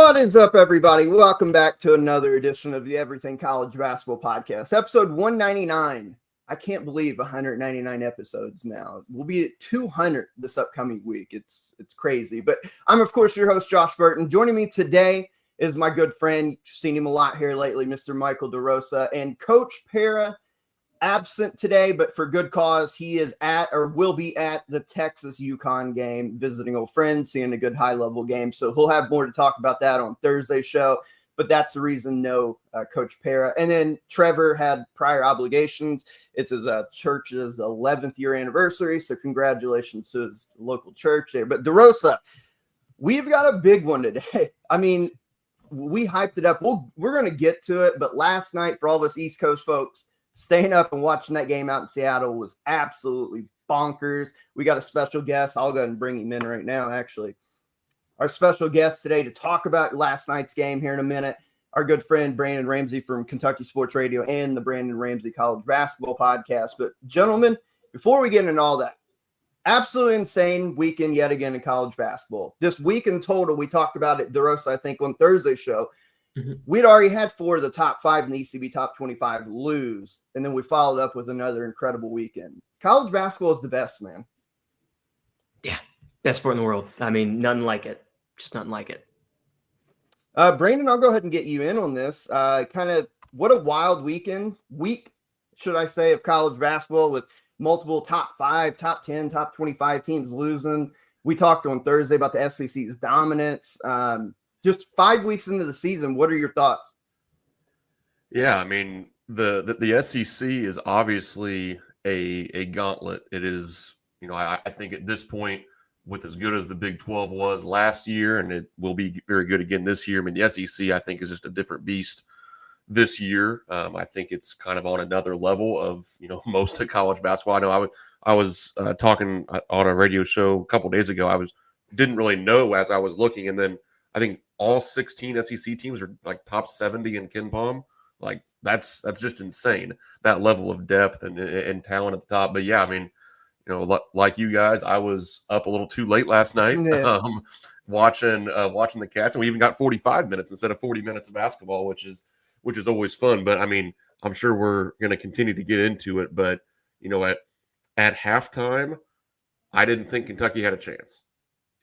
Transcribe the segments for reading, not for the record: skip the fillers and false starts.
What is up, everybody? Welcome back to another edition of the Everything College Basketball Podcast, episode 199. I can't believe 199 episodes now. We'll be at 200 this upcoming week. It's crazy. But I'm, of course, your host, Josh Burton. Joining me today is my good friend, you've seen him a lot here lately, Mr. Michael DeRosa, and Coach Para, absent today, but for good cause. He is at, or will be at, the Texas UConn game, visiting old friends, seeing a good high-level game. So he'll have more to talk about that on Thursday's show, but that's the reason no Coach Para. And then Trevor had prior obligations. It's his church's 11th year anniversary, so congratulations to his local church there. But DeRosa, we've got a big one today. I mean, we hyped it up. We're going to get to it, but last night, for all of us East Coast folks, staying up and watching that game out in Seattle was absolutely bonkers. We got a special guest. I'll go ahead and bring him in right now, actually. Our special guest today to talk about last night's game here in a minute, our good friend Brandon Ramsey from Kentucky Sports Radio and the Brandon Ramsey College Basketball Podcast. But, gentlemen, before we get into all that, absolutely insane weekend yet again in college basketball. This week in total, we talked about it, DeRosa, I think, on Thursday's show. We'd already had 4 of the top 5 in the ECB top 25 lose, and then we followed up with another incredible weekend. College basketball is the best, man. Yeah, best sport in the world. I mean, nothing like it. Just nothing like it. Brandon, I'll go ahead and get you in on this. Kind of what a wild week, should I say, of college basketball with multiple top 5, top 10, top 25 teams losing. We talked on Thursday about the SEC's dominance. Just 5 weeks into the season, what are your thoughts? Yeah, I mean, the SEC is obviously a gauntlet. It is, I think at this point, with as good as the Big 12 was last year, and it will be very good again this year. I mean, the SEC, I think, is just a different beast this year. I think it's kind of on another level of, most of college basketball. I know I was talking on a radio show a couple days ago. Didn't really know as I was looking, and then I think all 16 SEC teams are like top 70 in KenPom. Like that's just insane, that level of depth and talent at the top. But yeah, I mean, like you guys, I was up a little too late last night, watching the Cats, and we even got 45 minutes instead of 40 minutes of basketball, which is always fun. But I mean, I'm sure we're going to continue to get into it. But at halftime, I didn't think Kentucky had a chance.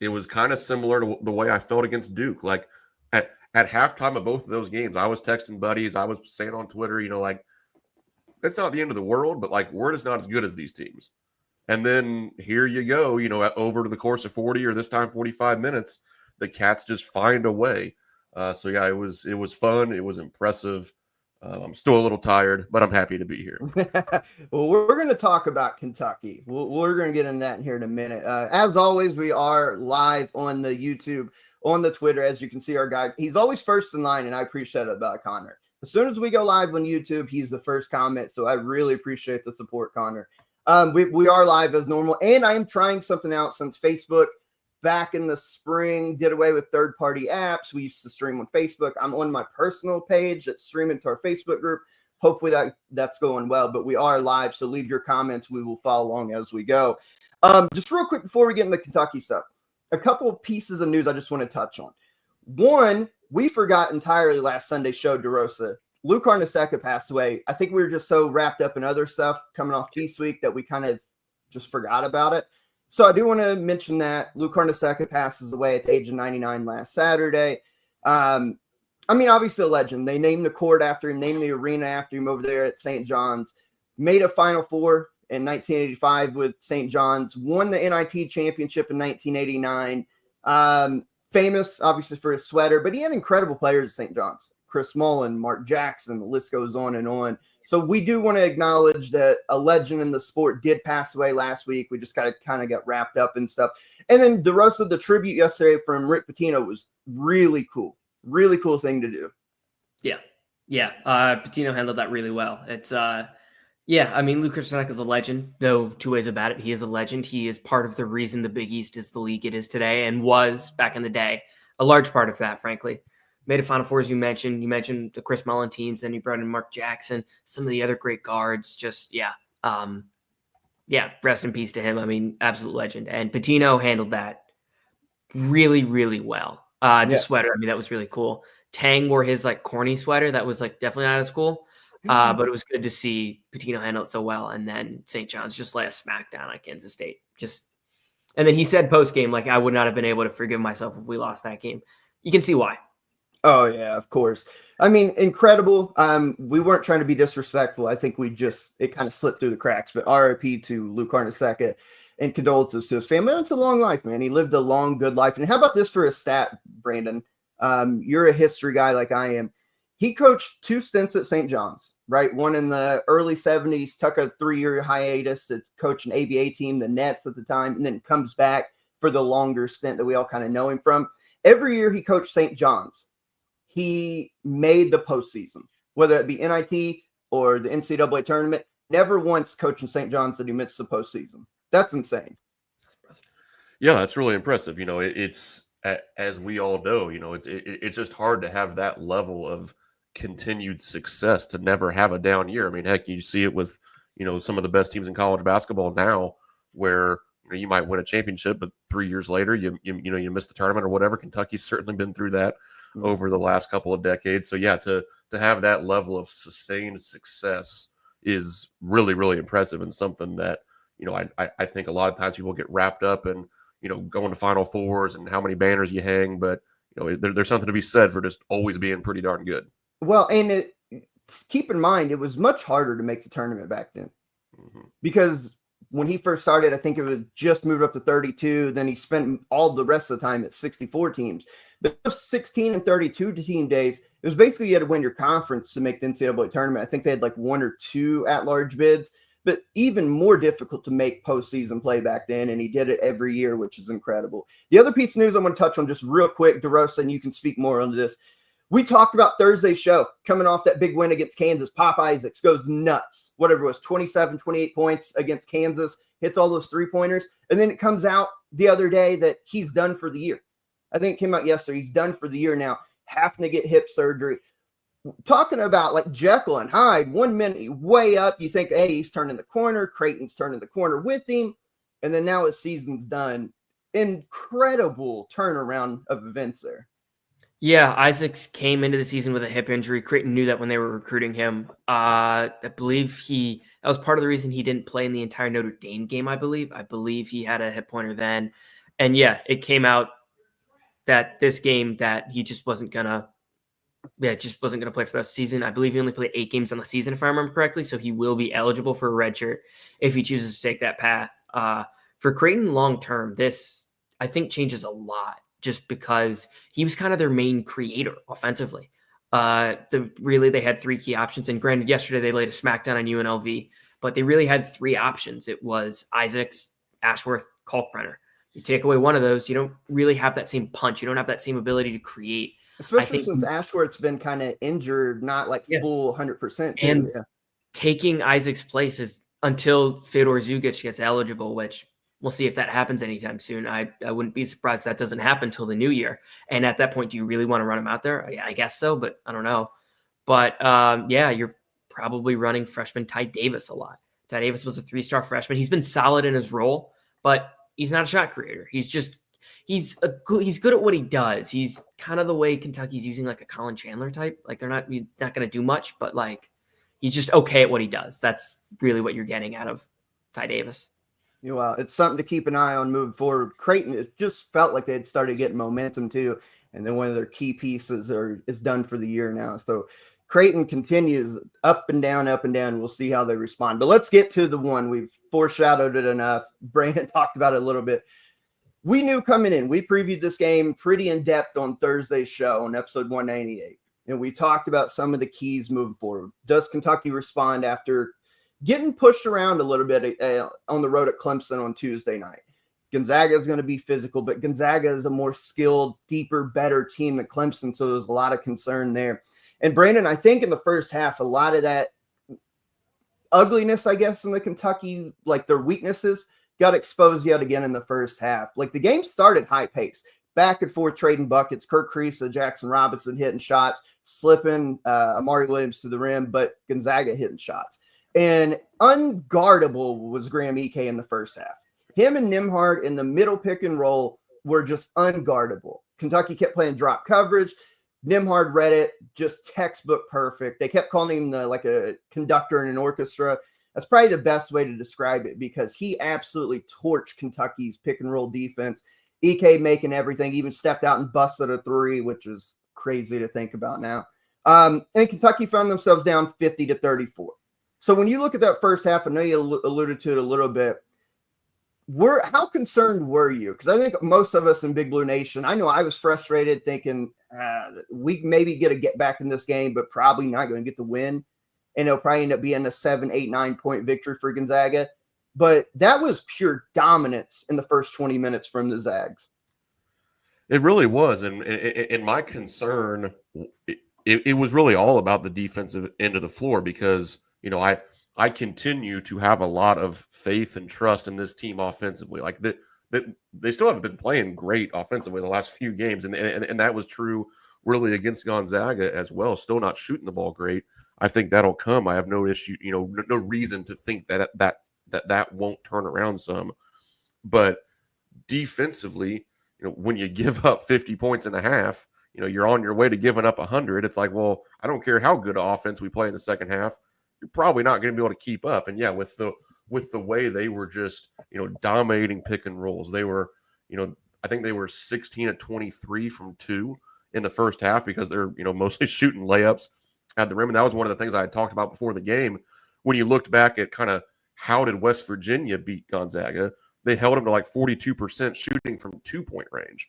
It was kind of similar to the way I felt against Duke. Like at halftime of both of those games, I was texting buddies. I was saying on Twitter, like, it's not the end of the world, but like, we're just not as good as these teams. And then here you go, over the course of 40 or this time 45 minutes, the Cats just find a way. So yeah, it was fun. It was impressive. I'm still a little tired, but I'm happy to be here. Well, we're going to talk about Kentucky. We're going to get into that here in a minute. As always, we are live on the YouTube, on the Twitter. As you can see, our guy, he's always first in line, and I appreciate it about Connor. As soon as we go live on YouTube, he's the first comment, so I really appreciate the support, Connor. We are live as normal, and I am trying something out since Facebook back in the spring did away with third-party apps. We used to stream on Facebook. I'm on my personal page that's streaming to our Facebook group. Hopefully that's going well, but we are live, so leave your comments. We will follow along as we go. Just real quick before we get into Kentucky stuff, a couple of pieces of news I just want to touch on. One, we forgot entirely last Sunday's show, DeRosa. Luke Arneseka passed away. I think we were just so wrapped up in other stuff coming off Feast Week that we kind of just forgot about it. So I do want to mention that Luke Arneseka passes away at the age of 99 last Saturday. I mean, obviously a legend. They named the court after him, named the arena after him over there at St. John's. Made a Final Four in 1985 with St. John's. Won the NIT championship in 1989. Famous, obviously, for his sweater, but he had incredible players at St. John's. Chris Mullen, Mark Jackson, the list goes on and on. So we do want to acknowledge that a legend in the sport did pass away last week. We just kind of got wrapped up and stuff. And then the tribute yesterday from Rick Pitino was really cool. Really cool thing to do. Yeah. Pitino handled that really well. It's I mean, Luke Arneseka is a legend. No two ways about it. He is a legend. He is part of the reason the Big East is the league it is today and was back in the day. A large part of that, frankly. Made a Final Four, as you mentioned. You mentioned the Chris Mullen teams, then you brought in Mark Jackson, some of the other great guards. Just, rest in peace to him. I mean, absolute legend. And Pitino handled that really, really well. The sweater, I mean, that was really cool. Tang wore his like corny sweater. That was like definitely not as cool. But it was good to see Pitino handle it so well. And then St. John's just lay a smackdown on Kansas State. And then he said post game, like, I would not have been able to forgive myself if we lost that game. You can see why. Oh yeah, of course. I mean, incredible. We weren't trying to be disrespectful. I think it kind of slipped through the cracks. But RIP to Luke Hornacek and condolences to his family. It's a long life, man. He lived a long, good life. And how about this for a stat, Brandon? You're a history guy like I am. He coached 2 stints at St. John's, right? One in the early 70s, took a 3-year hiatus to coach an ABA team, the Nets at the time, and then comes back for the longer stint that we all kind of know him from. Every year he coached St. John's, he made the postseason, whether it be NIT or the NCAA tournament. Never once coaching St. John's did he miss the postseason. That's insane. That's impressive. Yeah, that's really impressive. It's as we all know, it's just hard to have that level of continued success, to never have a down year. I mean, heck, you see it with, some of the best teams in college basketball now, where you might win a championship, but 3 years later, you miss the tournament or whatever. Kentucky's certainly been through that over the last couple of decades. So yeah, to have that level of sustained success is really, really impressive, and something that, I think a lot of times people get wrapped up in, going to Final Fours and how many banners you hang, but there's something to be said for just always being pretty darn good. Well, and keep in mind, it was much harder to make the tournament back then, because when he first started, I think it was just moved up to 32. Then he spent all the rest of the time at 64 teams. But those 16 and 32 team days, it was basically you had to win your conference to make the NCAA tournament. I think they had like 1 or 2 at-large bids, but even more difficult to make postseason play back then. And he did it every year, which is incredible. The other piece of news I'm going to touch on just real quick, DeRosa, and you can speak more on this. We talked about Thursday's show, coming off that big win against Kansas. Pop Isaacs goes nuts. Whatever it was, 27, 28 points against Kansas, hits all those 3-pointers. And then it comes out the other day that he's done for the year. I think it came out yesterday. He's done for the year now, having to get hip surgery. Talking about like Jekyll and Hyde, 1 minute way up, you think, hey, he's turning the corner. Creighton's turning the corner with him. And then now his season's done. Incredible turnaround of events there. Yeah, Isaacs came into the season with a hip injury. Creighton knew that when they were recruiting him. I believe that was part of the reason he didn't play in the entire Notre Dame game, I believe. I believe he had a hip pointer then. And yeah, it came out that this game that he just wasn't going to play for the rest of the season. I believe he only played 8 games on the season, if I remember correctly. So he will be eligible for a red shirt if he chooses to take that path. For Creighton long-term, this, I think, changes a lot, just because he was kind of their main creator offensively. They had 3 key options. And granted, yesterday they laid a smackdown on UNLV, but they really had 3 options. It was Isaacs, Ashworth, Kalkbrenner. You take away one of those, you don't really have that same punch. You don't have that same ability to create. Especially since Ashworth's been kind of injured, not like full 100%. And taking Isaac's place is until Fedor Zugic gets eligible, which we'll see if that happens anytime soon. I wouldn't be surprised if that doesn't happen until the new year. And at that point, do you really want to run him out there? I guess so, but I don't know. But you're probably running freshman Ty Davis a lot. Ty Davis was a 3-star freshman. He's been solid in his role, but he's not a shot creator. He's good at what he does. He's kind of the way Kentucky's using like a Colin Chandler type. Like he's not going to do much, but like he's just okay at what he does. That's really what you're getting out of Ty Davis. Well, it's something to keep an eye on moving forward. Creighton, it just felt like they had started getting momentum too. And then one of their key pieces is done for the year now. So Creighton continues up and down. We'll see how they respond. But let's get to the one. We've foreshadowed it enough. Brandon talked about it a little bit. We knew coming in. We previewed this game pretty in depth on Thursday's show on episode 198. And we talked about some of the keys moving forward. Does Kentucky respond after getting pushed around a little bit on the road at Clemson on Tuesday night? Gonzaga is going to be physical, but Gonzaga is a more skilled, deeper, better team than Clemson. So there's a lot of concern there. And Brandon, I think in the first half, a lot of that ugliness, I guess, in the Kentucky, like their weaknesses, got exposed yet again in the first half. Like the game started high pace, back and forth trading buckets. Kirk Kriisa, Jackson Robinson hitting shots, slipping Amari Williams to the rim, but Gonzaga hitting shots. And unguardable was Graham Ike in the first half. Him and Nimhard in the middle pick and roll were just unguardable. Kentucky kept playing drop coverage. Nembhard read it, just textbook perfect. They kept calling him like a conductor in an orchestra. That's probably the best way to describe it because he absolutely torched Kentucky's pick and roll defense. EK making everything, even stepped out and busted a three, which is crazy to think about now. And Kentucky found themselves down 50-34. So when you look at that first half, I know you alluded to it a little bit. How concerned were you? Because I think most of us in Big Blue Nation, I know I was frustrated thinking we maybe get back in this game, but probably not going to get the win. And it'll probably end up being a 7, 8, 9-point victory for Gonzaga. But that was pure dominance in the first 20 minutes from the Zags. It really was. And my concern, it was really all about the defensive end of the floor because, you know, I continue to have a lot of faith and trust in this team offensively. Like they still haven't been playing great offensively the last few games. And that was true really against Gonzaga as well. Still not shooting the ball great. I think that'll come. I have no issue, you know, no reason to think that won't turn around some. But defensively, you know, when you give up 50 points in a half, you know, you're on your way to giving up 100. It's like, well, I don't care how good offense we play in the second half. You're probably not going to be able to keep up. And yeah, with the way they were just, you know, dominating pick and rolls, they were, you know, I think they were 16-23 from 2 in the first half because they're, you know, mostly shooting layups at the rim. And that was one of the things I had talked about before the game. When you looked back at kind of how did West Virginia beat Gonzaga, they held them to like 42% shooting from 2-point range.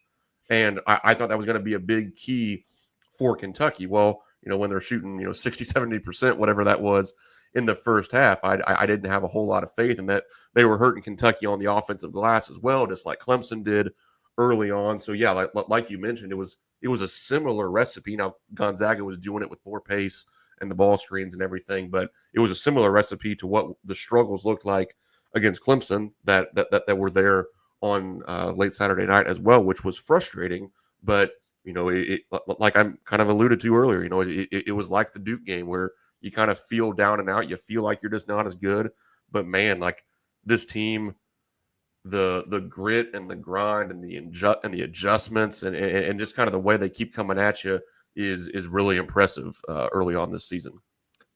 And I thought that was going to be a big key for Kentucky. Well, you know, when they're shooting, you know, 60, 70%, whatever that was in the first half, I didn't have a whole lot of faith in that. They were hurting Kentucky on the offensive glass as well, just like Clemson did early on. So yeah, like you mentioned, it was a similar recipe. Now Gonzaga was doing it with more pace and the ball screens and everything, but it was a similar recipe to what the struggles looked like against Clemson that were there on late Saturday night as well, which was frustrating. But you know, it like I'm kind of alluded to earlier, you know, it was like the Duke game where you kind of feel down and out. You feel like you're just not as good. But man, like this team, the grit and the grind and the adjustments and just kind of the way they keep coming at you is really impressive early on this season.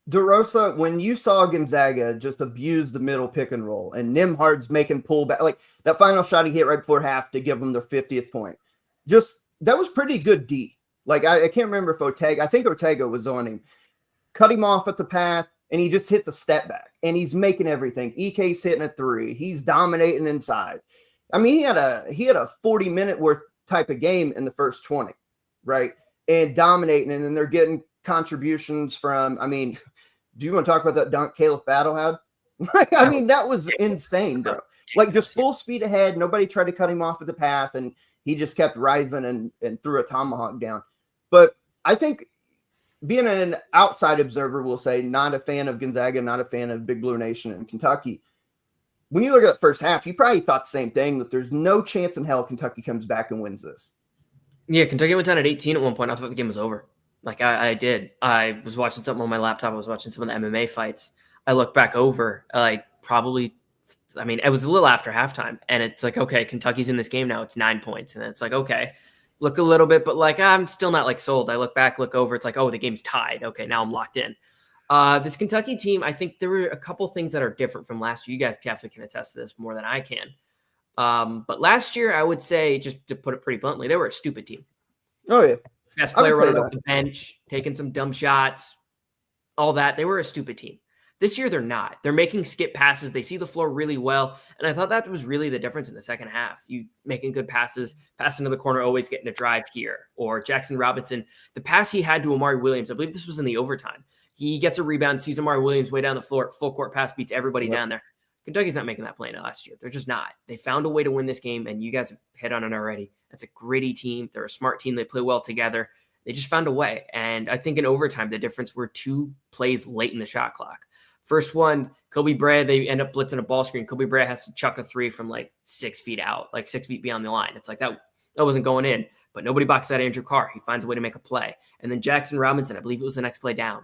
DeRosa, when you saw Gonzaga just abuse the middle pick and roll and Nembhard's making pullback, like that final shot he hit right before half to give them their 50th point, just that was pretty good D. Like I can't remember if I think Ortega was on him, cut him off at the pass, and he just hit the step back, and he's making everything. EK's hitting a three. He's dominating inside. I mean, he had a 40-minute worth type of game in the first 20, right? And dominating, and then they're getting contributions from, I mean, do you want to talk about that dunk Caleb Battle had? I mean, that was insane, bro. Like just full speed ahead. Nobody tried to cut him off at the path, and he just kept rising and threw a tomahawk down. But I think being an outside observer, we'll say, not a fan of Gonzaga, not a fan of Big Blue Nation in Kentucky. When you look at the first half, you probably thought the same thing, that there's no chance in hell Kentucky comes back and wins this. Yeah, Kentucky went down at 18 at one point. I thought the game was over. Like I did. I was watching something on my laptop. I was watching some of the MMA fights. I looked back over, like probably, I mean, it was a little after halftime. And it's like, okay, Kentucky's in this game now. It's 9 points. And it's like, okay, look a little bit, but like, I'm still not like sold. I look back, look over. It's like, oh, the game's tied. Okay, now I'm locked in. This Kentucky team, I think there were a couple things that are different from last year. You guys definitely can attest to this more than I can. But last year, I would say, just to put it pretty bluntly, they were a stupid team. Oh, yeah. Best player running off the bench, taking some dumb shots, all that. They were a stupid team. This year, they're not. They're making skip passes. They see the floor really well. And I thought that was really the difference in the second half. You making good passes, passing to the corner, always getting a drive here. Or Jackson Robinson, the pass he had to Amari Williams, I believe this was in the overtime. He gets a rebound, sees Amari Williams way down the floor, full court pass, beats everybody down there. Kentucky's not making that play last year. They're just not. They found a way to win this game, and you guys have hit on it already. That's a gritty team. They're a smart team. They play well together. They just found a way. And I think in overtime, the difference were 2 plays late in the shot clock. First one, Kobe Bryant, they end up blitzing a ball screen. Kobe Bryant has to chuck a 3 from like 6 feet out, like 6 feet beyond the line. It's like that wasn't going in, but nobody boxed out Andrew Carr. He finds a way to make a play. And then Jackson Robinson, I believe it was the next play down.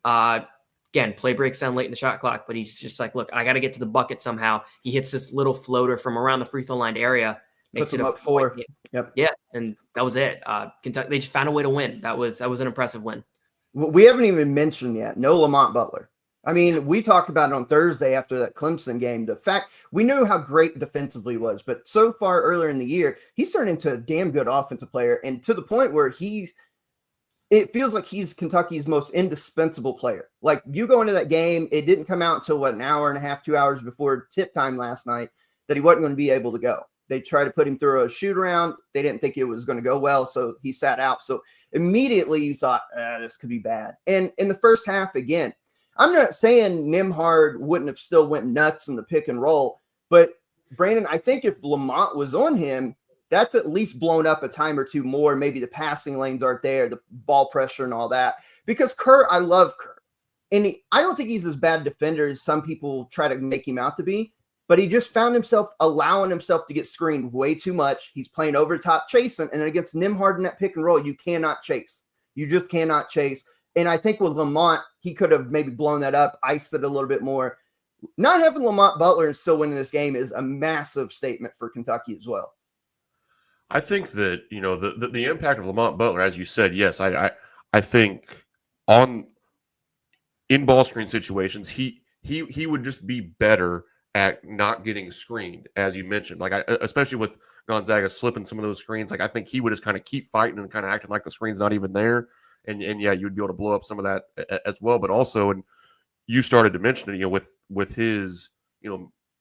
Again, play breaks down late in the shot clock, but he's just like, look, I got to get to the bucket somehow. He hits this little floater from around the free throw line area, Puts makes it them a up 4. game. Yep. Yeah, and that was it. Kentucky, they just found a way to win. That was an impressive win. We haven't even mentioned yet, no Lamont Butler. I mean, we talked about it on Thursday after that Clemson game. The fact we knew how great defensively was, but so far earlier in the year, he's turned into a damn good offensive player, and to the point where it feels like he's Kentucky's most indispensable player. Like, you go into that game, it didn't come out until an hour and a half, 2 hours before tip time last night that he wasn't going to be able to go. They tried to put him through a shoot around. They didn't think it was going to go well, so he sat out. So immediately you thought, this could be bad. And in the first half, again, I'm not saying Nembhard wouldn't have still went nuts in the pick and roll, but Brandon, I think if Lamont was on him, that's at least blown up a time or two more. Maybe the passing lanes aren't there, the ball pressure and all that. Because Kerr, I love Kerr. And I don't think he's as bad a defender as some people try to make him out to be. But he just found himself allowing himself to get screened way too much. He's playing over the top chasing. And against Nembhard in that pick and roll, you cannot chase. You just cannot chase. And I think with Lamont, he could have maybe blown that up, iced it a little bit more. Not having Lamont Butler and still winning this game is a massive statement for Kentucky as well. I think that, the impact of Lamont Butler, as you said, yes, I think in ball screen situations, he would just be better at not getting screened, as you mentioned. Like, especially with Gonzaga slipping some of those screens, like, I think he would just kind of keep fighting and kind of acting like the screen's not even there. And yeah, you'd be able to blow up some of that as well. But also, and you started to mention it, with his,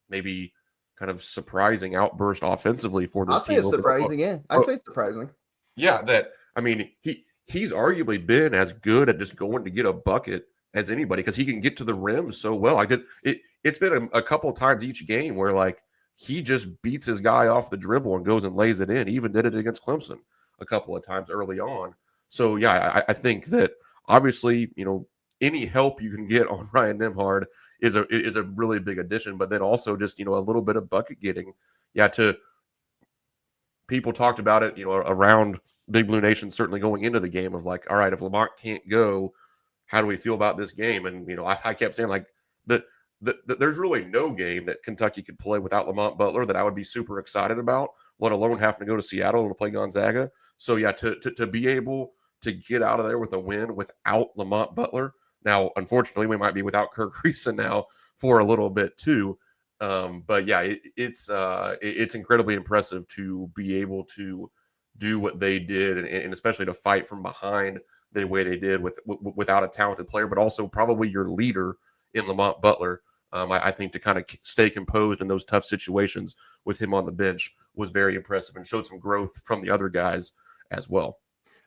maybe kind of surprising outburst offensively for this team. I'll say it's surprising, yeah. I'd say it's surprising. Yeah, he's arguably been as good at just going to get a bucket as anybody, because he can get to the rim so well. It's been a couple of times each game where, like, he just beats his guy off the dribble and goes and lays it in. He even did it against Clemson a couple of times early on. So, yeah, I think that obviously, any help you can get on Ryan Nembhard is a really big addition. But then also just, a little bit of bucket getting. Yeah, people talked about it, around Big Blue Nation, certainly going into the game, of like, all right, if Lamont can't go, how do we feel about this game? And, I kept saying, like, there's really no game that Kentucky could play without Lamont Butler that I would be super excited about, let alone having to go to Seattle and play Gonzaga. So, yeah, to be able to get out of there with a win without Lamont Butler. Now, unfortunately, we might be without Kirk Greason now for a little bit too. But yeah, it's incredibly impressive to be able to do what they did, and especially to fight from behind the way they did without a talented player, but also probably your leader in Lamont Butler. I think to kind of stay composed in those tough situations with him on the bench was very impressive and showed some growth from the other guys as well.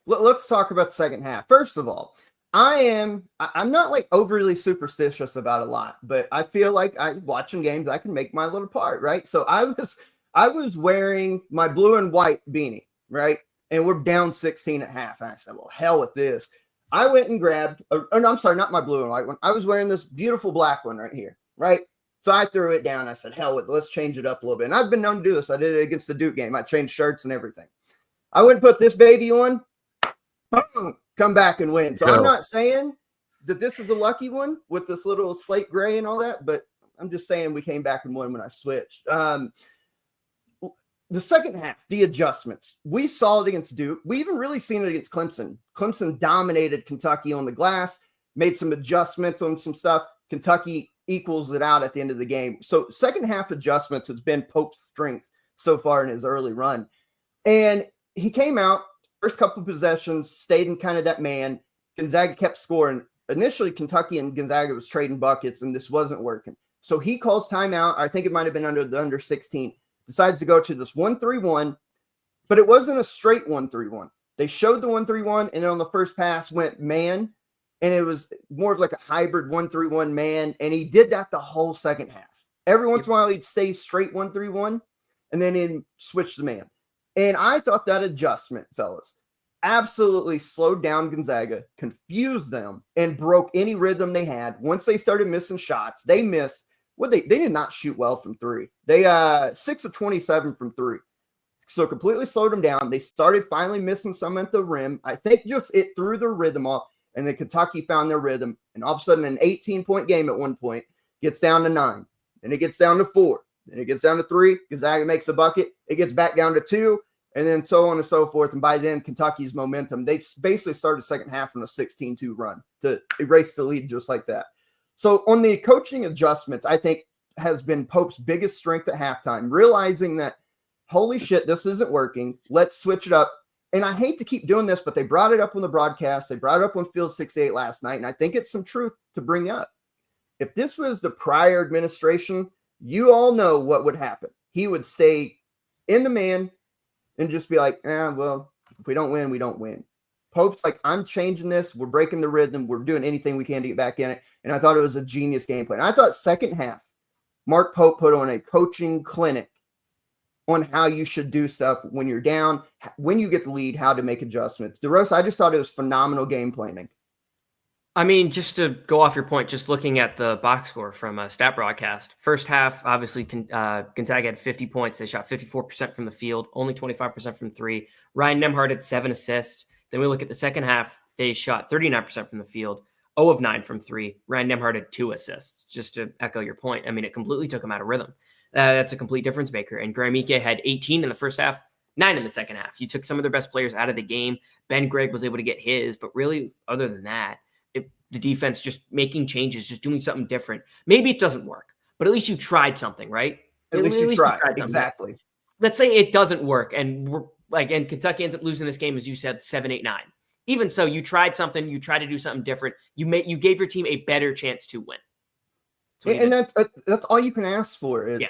Let's talk about the second half. First of all, I'm not like overly superstitious about a lot, but I feel like watching games, I can make my little part, right? So I was wearing my blue and white beanie, right? And we're down 16 at half. And I said, well, hell with this. I went and grabbed, I'm sorry, not my blue and white one. I was wearing this beautiful black one right here, right? So I threw it down. I said, hell with it. Let's change it up a little bit. And I've been known to do this. I did it against the Duke game. I changed shirts and everything. I went and put this baby on. Boom, come back and win. So I'm not saying that this is the lucky one with this little slate gray and all that, but I'm just saying we came back and won when I switched. The second half, the adjustments. We saw it against Duke. We even really seen it against Clemson. Clemson dominated Kentucky on the glass, made some adjustments on some stuff. Kentucky equals it out at the end of the game. So second half adjustments has been Pope's strength so far in his early run. And he came out, first couple of possessions, stayed in kind of that man. Gonzaga kept scoring. Initially, Kentucky and Gonzaga was trading buckets, and this wasn't working. So he calls timeout. I think it might have been under 16. Decides to go to this 1-3-1, but it wasn't a straight 1-3-1. They showed the 1-3-1, and then on the first pass went man, and it was more of like a hybrid 1-3-1 man, and he did that the whole second half. Every once in a while, he'd stay straight 1-3-1, and then he'd switch the man. And I thought that adjustment, fellas, absolutely slowed down Gonzaga, confused them, and broke any rhythm they had. Once they started missing shots, they missed. They did not shoot well from three. They 6 of 27 from three. So completely slowed them down. They started finally missing some at the rim. I think just it threw their rhythm off, and then Kentucky found their rhythm. And all of a sudden, an 18-point game at one point gets down to 9. Then it gets down to 4. Then it gets down to 3. Gonzaga makes a bucket. It gets back down to 2, and then so on and so forth. And by then, Kentucky's momentum, they basically started the second half on a 16-2 run to erase the lead just like that. So on the coaching adjustments, I think has been Pope's biggest strength at halftime, realizing that, holy shit, this isn't working. Let's switch it up. And I hate to keep doing this, but they brought it up on the broadcast. They brought it up on Field 68 last night, and I think it's some truth to bring up. If this was the prior administration, you all know what would happen. He would stay in the man and just be like, well, if we don't win, we don't win. Pope's like, I'm changing this. We're breaking the rhythm. We're doing anything we can to get back in it. And I thought it was a genius game plan. I thought second half, Mark Pope put on a coaching clinic on how you should do stuff when you're down, when you get the lead, how to make adjustments. DeRosa, I just thought it was phenomenal game planning. I mean, just to go off your point, just looking at the box score from a stat broadcast, first half, obviously, Gonzaga had 50 points. They shot 54% from the field, only 25% from 3. Ryan Nembhard had 7 assists. Then we look at the second half, they shot 39% from the field, 0 of 9 from 3. Ryan Nembhard had 2 assists, just to echo your point. I mean, it completely took him out of rhythm. That's a complete difference maker. And Graham Ike had 18 in the first half, 9 in the second half. You took some of their best players out of the game. Ben Gregg was able to get his, but really, other than that, the defense just making changes, just doing something different. Maybe it doesn't work, but at least you tried something, right? At least you tried. Exactly. Let's say it doesn't work, and and Kentucky ends up losing this game, as you said, 7-8-9. Even so, you tried something. You tried to do something different. You gave your team a better chance to win. And that's all you can ask for is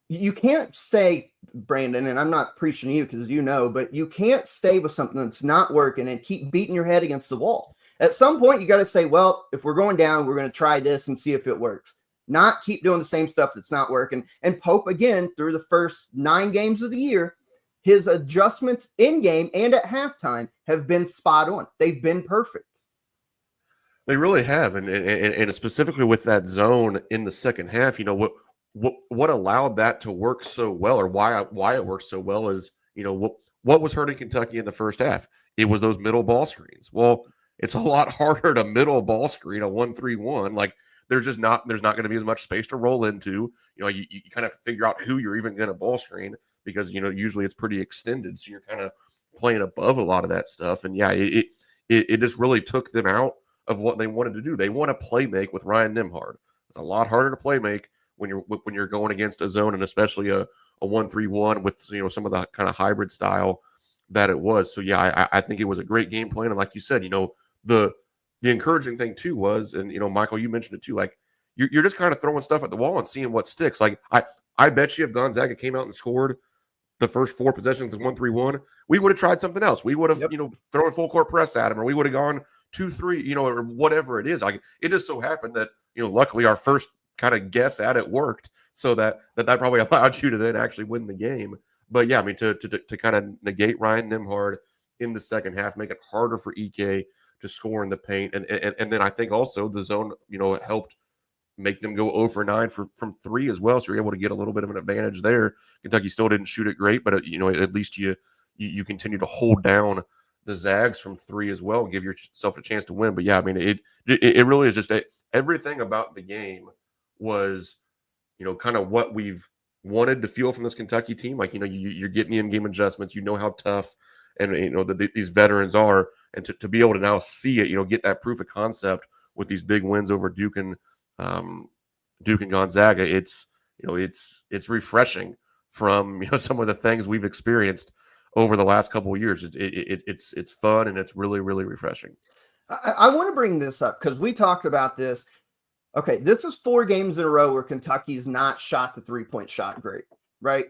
you can't say, Brandon, and I'm not preaching to you because you know, but you can't stay with something that's not working and keep beating your head against the wall. At some point, you got to say, well, if we're going down, we're going to try this and see if it works. Not keep doing the same stuff that's not working. And Pope, again, through the first 9 games of the year, his adjustments in game and at halftime have been spot on. They've been perfect. They really have, and specifically with that zone in the second half, what allowed that to work so well, or why it worked so well is, what was hurting Kentucky in the first half? It was those middle ball screens. Well, it's a lot harder to middle ball screen a 1-3-1. Like there's not going to be as much space to roll into. You kind of have to figure out who you're even going to ball screen because usually it's pretty extended, so you're kind of playing above a lot of that stuff. And it just really took them out of what they wanted to do. They want to play make with Ryan Nembhard. It's a lot harder to play make when you're going against a zone, and especially a 1-3-1 with some of the kind of hybrid style that it was. So I think it was a great game plan. And like you said, the encouraging thing too was, and Michael, you mentioned it too, like you're just kind of throwing stuff at the wall and seeing what sticks. Like I bet you if Gonzaga came out and scored the first 4 possessions of 1-3-1, we would have tried something else. We would have thrown a full court press at him, or we would have gone 2-3, or whatever it is. Like it just so happened that luckily our first kind of guess at it worked, so that probably allowed you to then actually win the game. But yeah, I mean to kind of negate Ryan Nembhard in the second half, make it harder for Ike to score in the paint, and then I think also the zone helped make them go 0-for-9 from 3 as well, so you're able to get a little bit of an advantage there. Kentucky still didn't shoot it great, but at least you continue to hold down the Zags from 3 as well and give yourself a chance to win. But yeah, I mean it really is just everything about the game was kind of what we've wanted to feel from this Kentucky team. Like you're getting the in-game adjustments, how tough and these veterans are, and to be able to now see it, get that proof of concept with these big wins over Duke and Gonzaga. It's refreshing from some of the things we've experienced over the last couple of years. It's fun, and it's really, really refreshing. I want to bring this up because we talked about this. Okay, this is 4 games in a row where Kentucky's not shot the 3-point shot great, right?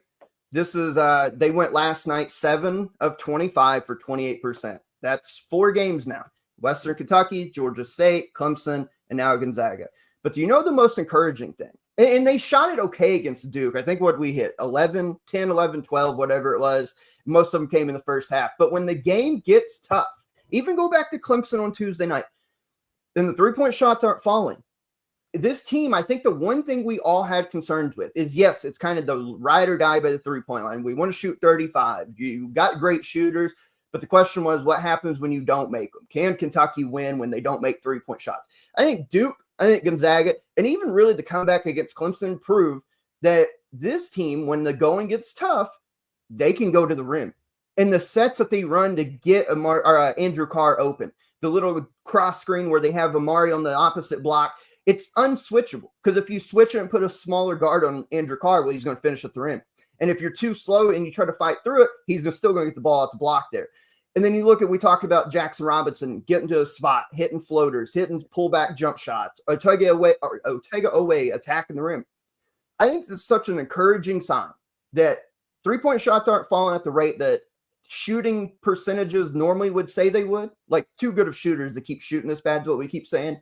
This is they went last night 7 of 25 for 28%. That's 4 games now. Western Kentucky, Georgia State, Clemson, and now Gonzaga. But do you know the most encouraging thing? And they shot it okay against Duke. I think what we hit, 10, 11, 12, whatever it was. Most of them came in the first half. But when the game gets tough, even go back to Clemson on Tuesday night, then the 3-point shots aren't falling. This team, I think the one thing we all had concerns with is, yes, it's kind of the ride or die by the 3-point line. We want to shoot 35. You got great shooters, but the question was, what happens when you don't make them? Can Kentucky win when they don't make 3-point shots? I think Duke, I think Gonzaga, and even really the comeback against Clemson proved that this team, when the going gets tough, they can go to the rim. And the sets that they run to get Andrew Carr open, the little cross screen where they have Amari on the opposite block, it's unswitchable. Because if you switch it and put a smaller guard on Andrew Carr, well, he's going to finish at the rim. And if you're too slow and you try to fight through it, he's still going to get the ball out the block there. And then you look at, we talked about Jackson Robinson getting to a spot, hitting floaters, hitting pullback jump shots, Otega Oweh attacking the rim. I think that's such an encouraging sign that three-point shots aren't falling at the rate that shooting percentages normally would say they would. Like, too good of shooters to keep shooting this bad is what we keep saying.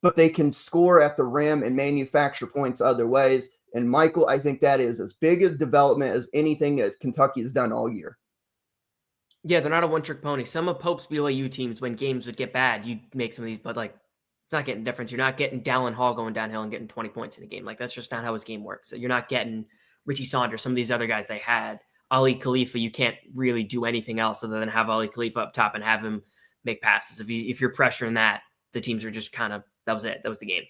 But they can score at the rim and manufacture points other ways. And Michael, I think that is as big a development as anything that Kentucky has done all year. Yeah, they're not a one-trick pony. Some of Pope's BYU teams, when games would get bad, you'd make some of these, but like, it's not getting difference. You're not getting Dallin Hall going downhill and getting 20 points in a game. Like, that's just not how his game works. You're not getting Richie Saunders, some of these other guys they had. Ali Khalifa, you can't really do anything else other than have Ali Khalifa up top and have him make passes. If you're pressuring that, the teams are just kind of, that was it. That was the game.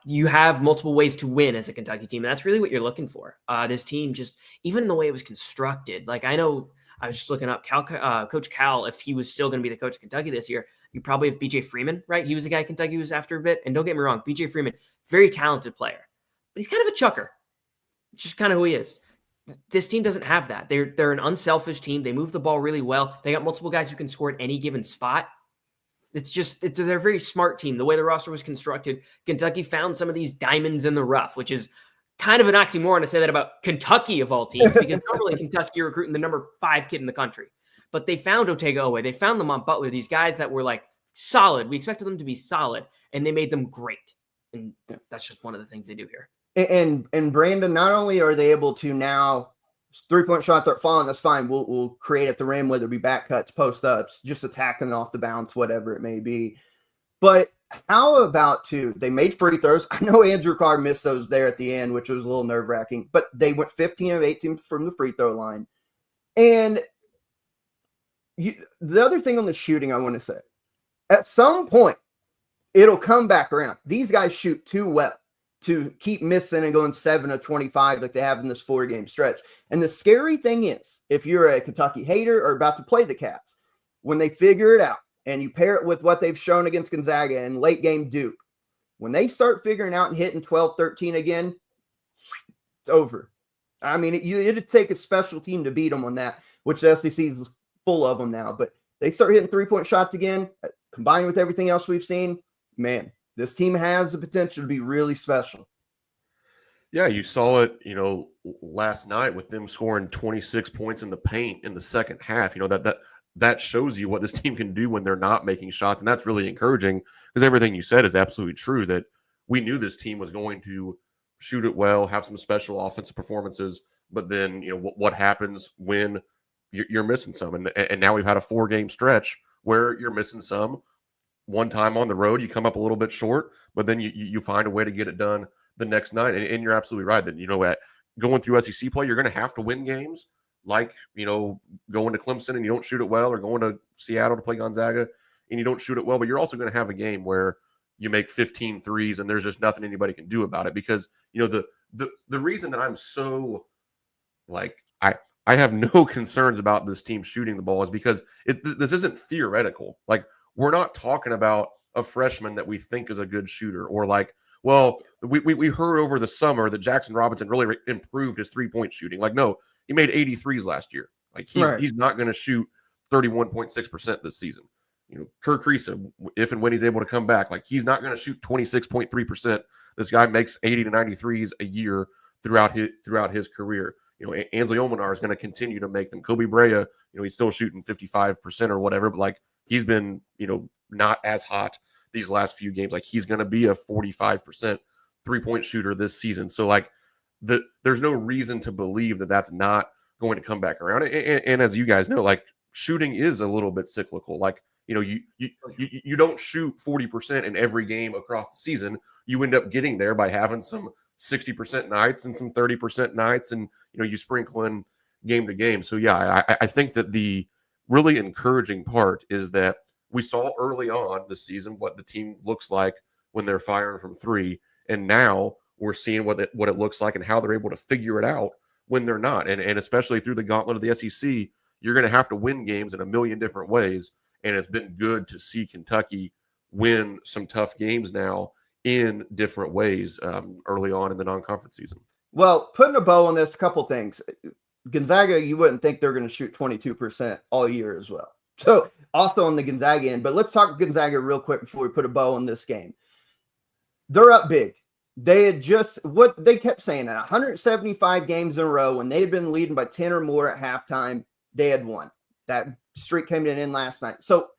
You have multiple ways to win as a Kentucky team, and that's really what you're looking for. This team just, even in the way it was constructed, like, I know I was just looking up Coach Cal, if he was still going to be the coach of Kentucky this year, you probably have BJ Freeman, right? He was a guy Kentucky was after a bit. And don't get me wrong, BJ Freeman, very talented player, but he's kind of a chucker. It's just kind of who he is. This team doesn't have that. They're an unselfish team. They move the ball really well. They got multiple guys who can score at any given spot. They're a very smart team. The way the roster was constructed, Kentucky found some of these diamonds in the rough, which is kind of an oxymoron to say that about Kentucky of all teams, because normally Kentucky, you're recruiting the number 5 kid in the country. But they found Otega Oweh. They found Lamont Butler, these guys that were like solid. We expected them to be solid, and they made them great. And that's just one of the things they do here. And Brandon, not only are they able to now, three-point shots aren't falling, that's fine. We'll create at the rim, whether it be back cuts, post-ups, just attacking off the bounce, whatever it may be. But how about they made free throws? I know Andrew Carr missed those there at the end, which was a little nerve-wracking, but they went 15 of 18 from the free throw line. And the other thing on the shooting I want to say, at some point, it'll come back around. These guys shoot too well to keep missing and going 7 of 25 like they have in this 4-game stretch. And the scary thing is, if you're a Kentucky hater or about to play the Cats, when they figure it out and you pair it with what they've shown against Gonzaga and late game Duke, when they start figuring out and hitting 12, 13 again, it's over. I mean, it'd take a special team to beat them on that, which the SEC is full of them now. But they start hitting three-point shots again, combined with everything else we've seen, man, this team has the potential to be really special. Yeah, you saw it, last night with them scoring 26 points in the paint in the second half. That shows you what this team can do when they're not making shots, and that's really encouraging because everything you said is absolutely true, that we knew this team was going to shoot it well, have some special offensive performances, but then, what happens when you're missing some? And now we've had a 4-game stretch where you're missing some. One time on the road, you come up a little bit short, but then you find a way to get it done the next night. And you're absolutely right that, going through SEC play, you're going to have to win games like, going to Clemson and you don't shoot it well, or going to Seattle to play Gonzaga and you don't shoot it well. But you're also going to have a game where you make 15 threes and there's just nothing anybody can do about it, because, the reason that I'm so I have no concerns about this team shooting the ball is because this isn't theoretical. Like, we're not talking about a freshman that we think is a good shooter, or we heard over the summer that Jackson Robinson really improved his 3-point shooting. Like, no, he made 83s last year. Like, he's not going to shoot 31.6% this season. Kirk Kriisa, if and when he's able to come back, he's not going to shoot 26.3%. This guy makes 80 to 93s a year throughout his career. Ansley Omanar is going to continue to make them. Kobe Brea, he's still shooting 55% or whatever, but he's been, not as hot these last few games. He's going to be a 45% 3-point shooter this season. So there's no reason to believe that that's not going to come back around. And as you guys know, shooting is a little bit cyclical. You don't shoot 40% in every game across the season. You end up getting there by having some 60% nights and some 30% nights, and you sprinkle in game to game. So yeah, I think that the really encouraging part is that we saw early on this season what the team looks like when they're firing from 3, and now we're seeing what it looks like and how they're able to figure it out when they're not. And especially through the gauntlet of the SEC, you're going to have to win games in a million different ways. And it's been good to see Kentucky win some tough games now in different ways early on in the non-conference season. Well, putting a bow on this, a couple things. Gonzaga, you wouldn't think they're going to shoot 22% all year as well. So also on the Gonzaga end, but let's talk Gonzaga real quick before we put a bow on this game. They're up big. They had just, what they kept saying, at 175 games in a row, when they had been leading by 10 or more at halftime, they had won. That streak came to an end last night. So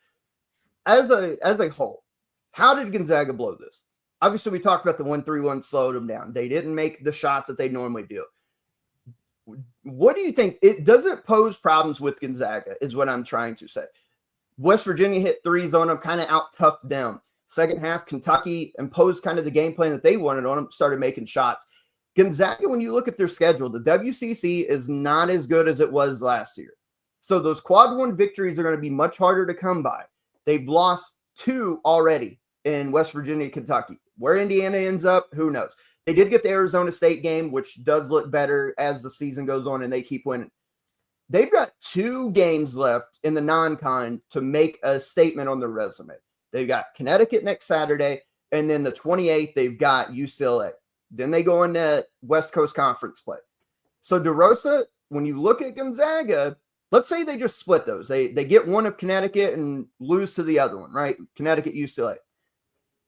as a whole, how did Gonzaga blow this? Obviously, we talked about the 1-3-1 slowed them down. They didn't make the shots that they normally do. What do you think? Does it pose problems with Gonzaga is what I'm trying to say. West Virginia hit threes on them, kind of out-toughed them. Second half, Kentucky imposed kind of the game plan that they wanted on them, started making shots. Gonzaga, when you look at their schedule, the WCC is not as good as it was last year. So those quad one victories are going to be much harder to come by. They've lost 2 already in West Virginia, Kentucky. Where Indiana ends up, who knows? They did get the Arizona State game, which does look better as the season goes on and they keep winning. They've got 2 games left in the non-con to make a statement on their resume. They've got Connecticut next Saturday, and then the 28th, they've got UCLA. Then they go into West Coast Conference play. So DeRosa, when you look at Gonzaga, let's say they just split those. They get one of Connecticut and lose to the other one, right? Connecticut, UCLA.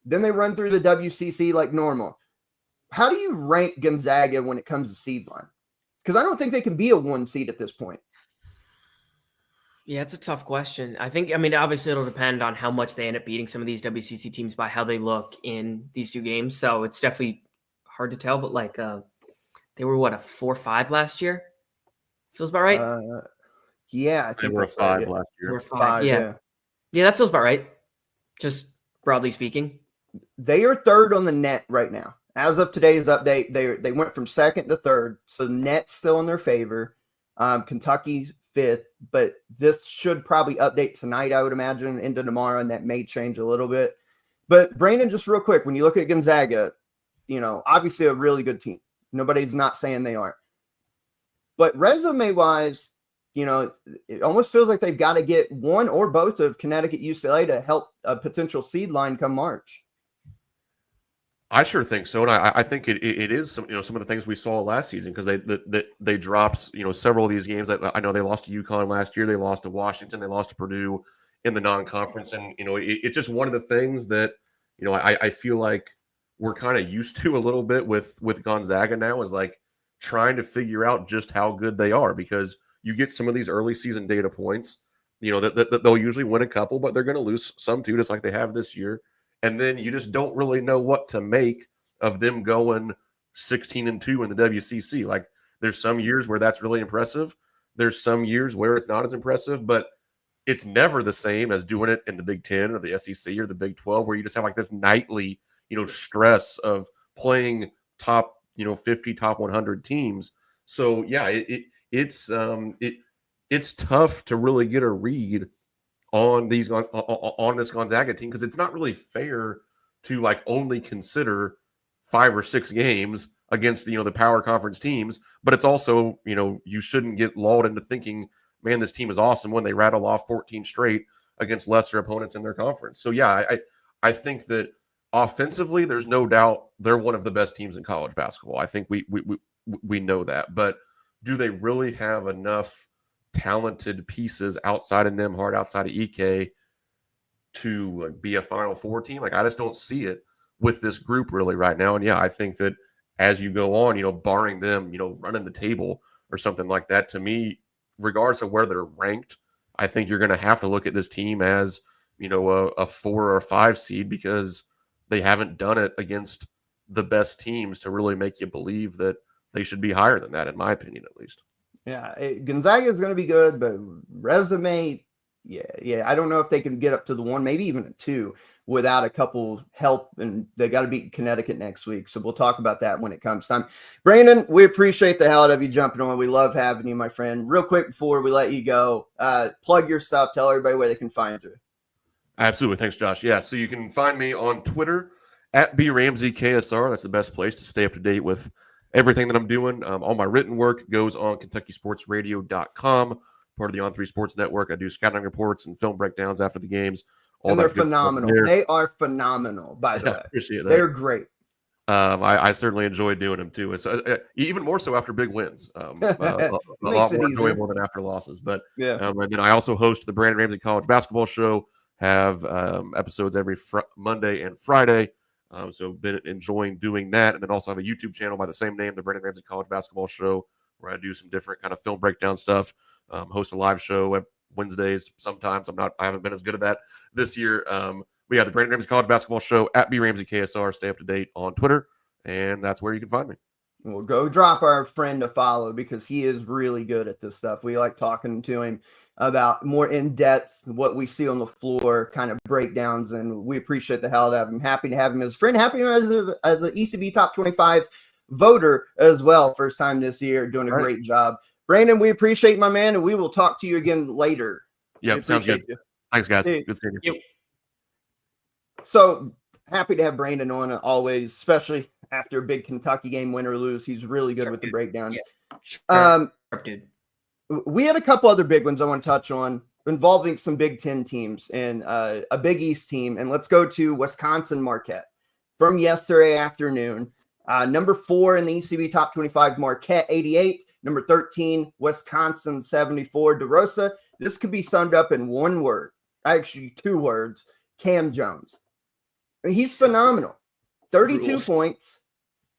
Then they run through the WCC like normal. How do you rank Gonzaga when it comes to seed line? Because I don't think they can be a 1 seed at this point. Yeah, it's a tough question. I mean, obviously it'll depend on how much they end up beating some of these WCC teams by how they look in these 2 games. So it's definitely hard to tell, but they were a 4-5 last year? Feels about right? Yeah, I think they were a 5 last year. They were 5, yeah. Yeah, that feels about right. Just broadly speaking. They are 3rd on the net right now. As of today's update, they went from 2nd to 3rd, so net's still in their favor. Kentucky's 5th, but this should probably update tonight, I would imagine, into tomorrow, and that may change a little bit. But Brandon, just real quick, when you look at Gonzaga, obviously a really good team. Nobody's not saying they aren't. But resume-wise, it almost feels like they've got to get one or both of Connecticut, UCLA to help a potential seed line come March. I sure think so, and I think it is some some of the things we saw last season, because they dropped several of these games. I know they lost to UConn last year, they lost to Washington, they lost to Purdue in the non-conference, and it's just one of the things that I feel like we're kind of used to a little bit with Gonzaga now, is like trying to figure out just how good they are, because you get some of these early season data points, that they'll usually win a couple, but they're going to lose some too, just like they have this year. And then you just don't really know what to make of them going 16-2 in the WCC. Like, there's some years where that's really impressive. There's some years where it's not as impressive, but it's never the same as doing it in the Big Ten or the SEC or the Big 12, where you just have like this nightly, stress of playing top, 50, top 100 teams. So yeah, it's tough to really get a read on this Gonzaga team, because it's not really fair to only consider 5 or 6 games against the power conference teams, but it's also you shouldn't get lulled into thinking, man, this team is awesome, when they rattle off 14 straight against lesser opponents in their conference. So yeah, I think that offensively, there's no doubt they're one of the best teams in college basketball. I think we know that, but do they really have enough talented pieces outside of Nembhard, outside of Ike, to be a Final Four team? I just don't see it with this group really right now. And yeah, I think that as you go on, barring them, running the table or something like that, to me, regardless of where they're ranked, I think you're going to have to look at this team as, a 4 or 5 seed, because they haven't done it against the best teams to really make you believe that they should be higher than that, in my opinion, at least. Yeah, Gonzaga is going to be good, but resume, yeah. I don't know if they can get up to the 1, maybe even a 2, without a couple help, and they got to beat Connecticut next week. So we'll talk about that when it comes time. Brandon, we appreciate the hell out of you jumping on. We love having you, my friend. Real quick before we let you go, plug your stuff. Tell everybody where they can find you. Absolutely. Thanks, Josh. Yeah, so you can find me on Twitter at B Ramsey KSR. That's the best place to stay up to date with everything that I'm doing. All my written work goes on KentuckySportsRadio.com, part of the On3 Sports Network. I do scouting reports and film breakdowns after the games. And they're phenomenal. They are phenomenal, by the way. Appreciate that. They're great. I certainly enjoy doing them too. It's even more so after big wins. A lot more enjoyable than after losses. But yeah. And then I also host the Brandon Ramsey College Basketball Show. Have episodes every Monday and Friday. So been enjoying doing that, and then also have a YouTube channel by the same name, the Brandon Ramsey College Basketball Show, where I do some different kind of film breakdown stuff. Host a live show Wednesdays. Sometimes I haven't been as good at that this year. We have the Brandon Ramsey College Basketball Show at B Ramsey KSR. Stay up to date on Twitter, and that's where you can find me. We'll go drop our friend a follow because he is really good at this stuff. We like talking to him about more in depth what we see on the floor, kind of breakdowns, and we appreciate the hell out of him. Happy to have him as a friend. Happy as an ECB Top 25 voter as well. First time this year, doing a great job. Brandon, we appreciate my man, and we will talk to you again later. Yeah, sounds good. Thanks, guys. Good seeing you. So happy to have Brandon on always, especially after a big Kentucky game, win or lose. He's really good with the breakdowns. Yeah. Dude. We had a couple other big ones I want to touch on involving some Big Ten teams and a Big East team. And let's go to Wisconsin Marquette from yesterday afternoon. Number 4 in the ECB Top 25, Marquette 88. Number 13, Wisconsin 74. DeRosa, this could be summed up in one word, actually 2 words, Cam Jones. He's phenomenal. 32 points,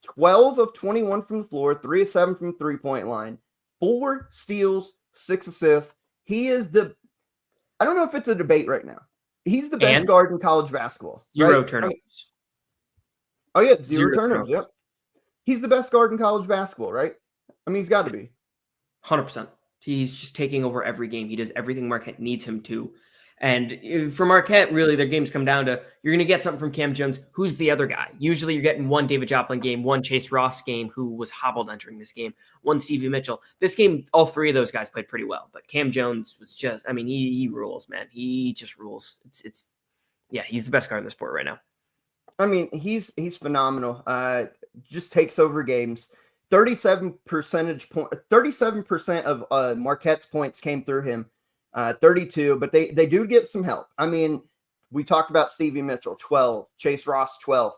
12 of 21 from the floor, 3 of 7 from the three-point line, 4 steals, 6 assists. He is I don't know if it's a debate right now. He's the best guard in college basketball. 0 turnovers. Oh, yeah, 0 turnovers. Yep. He's the best guard in college basketball, right? I mean, he's got to be. 100%. He's just taking over every game. He does everything Marquette needs him to. And for Marquette, really, their games come down to you're going to get something from Cam Jones. Who's the other guy? Usually you're getting one David Joplin game, one Chase Ross game, who was hobbled entering this game, one Stevie Mitchell. This game, all 3 of those guys played pretty well. But Cam Jones was just, I mean, he rules, man. He just rules. Yeah, he's the best guard in the sport right now. I mean, he's phenomenal. Just takes over games. 37% of Marquette's points came through him. 32, but they do get some help. I mean, we talked about Stevie Mitchell, 12, Chase Ross, 12.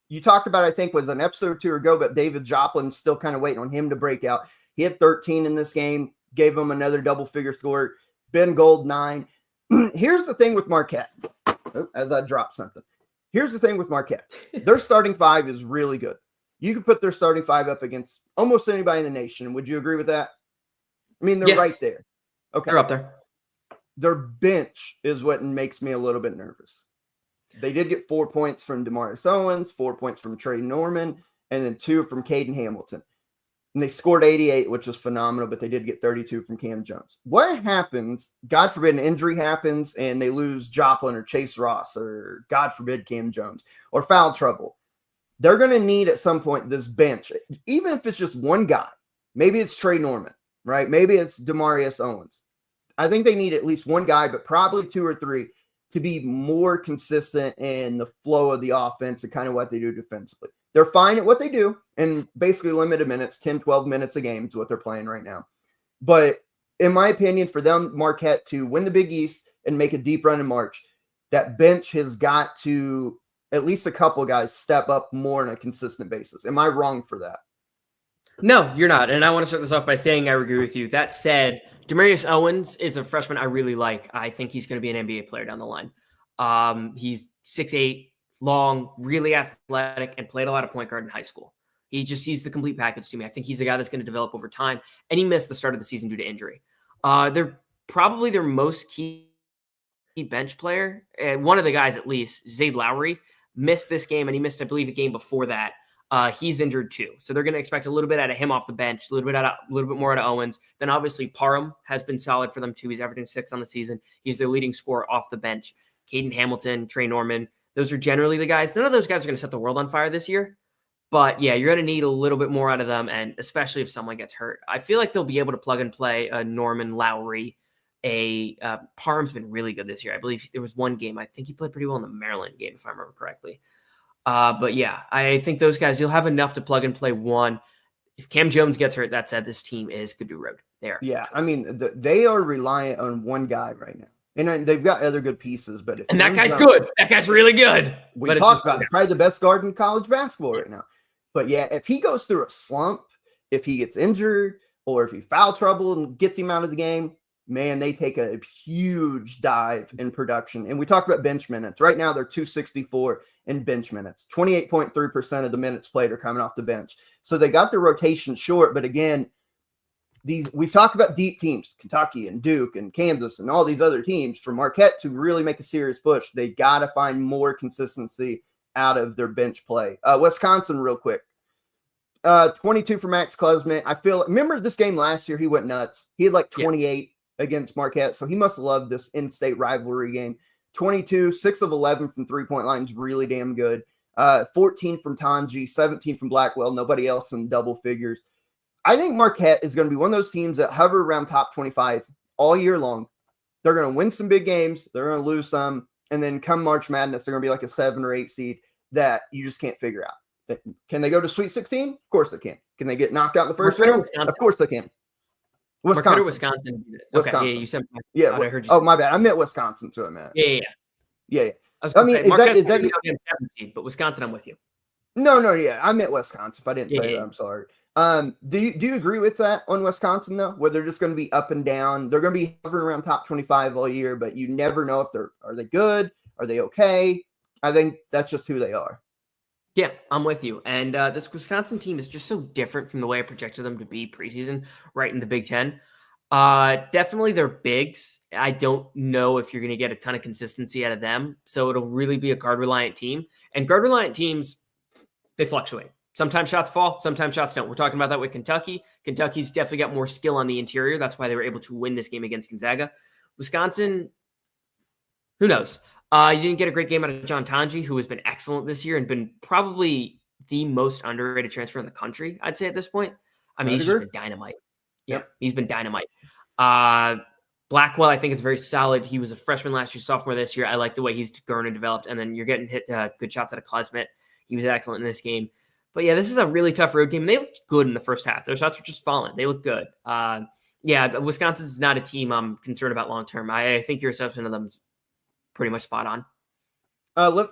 You talked about, I think, was an episode or 2 ago, but David Joplin still kind of waiting on him to break out. He had 13 in this game, gave him another double-figure score. Ben Gold, 9. Here's the thing with Marquette. As I drop something. Here's the thing with Marquette. Their starting 5 is really good. You can put their starting 5 up against almost anybody in the nation. Would you agree with that? I mean, they're right there. Okay. They're up there. Their bench is what makes me a little bit nervous. They did get 4 points from Demarius Owens, 4 points from Trey Norman, and then 2 from Caden Hamilton. And they scored 88, which was phenomenal, but they did get 32 from Cam Jones. What happens, God forbid an injury happens and they lose Joplin or Chase Ross or God forbid Cam Jones or foul trouble? They're going to need at some point this bench, even if it's just one guy. Maybe it's Trey Norman, right? Maybe it's Demarius Owens. I think they need at least one guy, but probably 2 or 3 to be more consistent in the flow of the offense and kind of what they do defensively. They're fine at what they do and basically limited minutes, 10, 12 minutes a game is what they're playing right now. But in my opinion, for them, Marquette, to win the Big East and make a deep run in March, that bench has got to, at least a couple guys, step up more on a consistent basis. Am I wrong for that? No, you're not. And I want to start this off by saying I agree with you. That said, Demarius Owens is a freshman I really like. I think he's going to be an NBA player down the line. He's 6'8", long, really athletic, and played a lot of point guard in high school. He's the complete package to me. I think he's a guy that's going to develop over time. And he missed the start of the season due to injury. They're probably their most key bench player. One of the guys, at least, Zayd Lowry, missed this game, and he missed, I believe, a game before that. He's injured too. So they're going to expect a little bit out of him off the bench, a little bit more out of Owens. Then obviously Parham has been solid for them too. He's averaging 6 on the season. He's their leading scorer off the bench. Caden Hamilton, Trey Norman. Those are generally the guys. None of those guys are going to set the world on fire this year. But yeah, you're going to need a little bit more out of them. And especially if someone gets hurt, I feel like they'll be able to plug and play a Norman Lowry. Parham's been really good this year. I believe there was one game. I think he played pretty well in the Maryland game, if I remember correctly. But yeah, I think those guys, you'll have enough to plug and play one. If Cam Jones gets hurt, that said, this team is good to road. There. Yeah, I mean, they are reliant on one guy right now. And they've got other good pieces, but if and that guy's good. That guy's really good. We talked about it, probably the best guard in college basketball right now. But yeah, if he goes through a slump, if he gets injured, or if he foul trouble and gets him out of the game, man, they take a huge dive in production. And we talked about bench minutes. Right now, they're 264 in bench minutes. 28.3% of the minutes played are coming off the bench. So they got the rotation short. But again, we've talked about deep teams, Kentucky and Duke and Kansas and all these other teams. For Marquette to really make a serious push, they got to find more consistency out of their bench play. Wisconsin, real quick. 22 for Max Klesmit. Remember this game last year? He went nuts. He had like 28 against Marquette, so he must love this in-state rivalry game. 22, 6 of 11 from three-point line is really damn good. 14 from Tanji, 17 from Blackwell, nobody else in double figures. I think Marquette is going to be one of those teams that hover around top 25 all year long. They're going to win some big games. They're going to lose some. And then come March Madness, they're going to be like a 7 or 8 seed that you just can't figure out. Can they go to Sweet 16? Of course they can. Can they get knocked out in the first round? Of course they can. Wisconsin. Wisconsin. Okay, yeah, you said. Yeah. I heard you. Oh, my bad. I meant Wisconsin too. I meant. Yeah. I mean, is that 7 seed, but Wisconsin, I'm with you. No. Yeah, I meant Wisconsin. If I didn't say that, I'm sorry. Do you agree with that on Wisconsin though? Where they're just going to be up and down? They're going to be hovering around top 25 all year, but you never know if are they good? Are they okay? I think that's just who they are. Yeah, I'm with you. And this Wisconsin team is just so different from the way I projected them to be preseason, right in the Big Ten. Definitely they're bigs. I don't know if you're going to get a ton of consistency out of them. So it'll really be a guard-reliant team. And guard-reliant teams, they fluctuate. Sometimes shots fall, sometimes shots don't. We're talking about that with Kentucky. Kentucky's definitely got more skill on the interior. That's why they were able to win this game against Gonzaga. Wisconsin, who knows? You didn't get a great game out of John Tanji, who has been excellent this year and been probably the most underrated transfer in the country, I'd say at this point. I mean, he's just been dynamite. Yep, he's been dynamite. Blackwell, I think, is very solid. He was a freshman last year, sophomore this year. I like the way he's grown and developed. And then you're getting hit good shots out of Klesmit. He was excellent in this game. But yeah, this is a really tough road game. And they looked good in the first half. Their shots were just falling. They look good. Yeah, Wisconsin's not a team I'm concerned about long term. I think your assessment of them is pretty much spot on.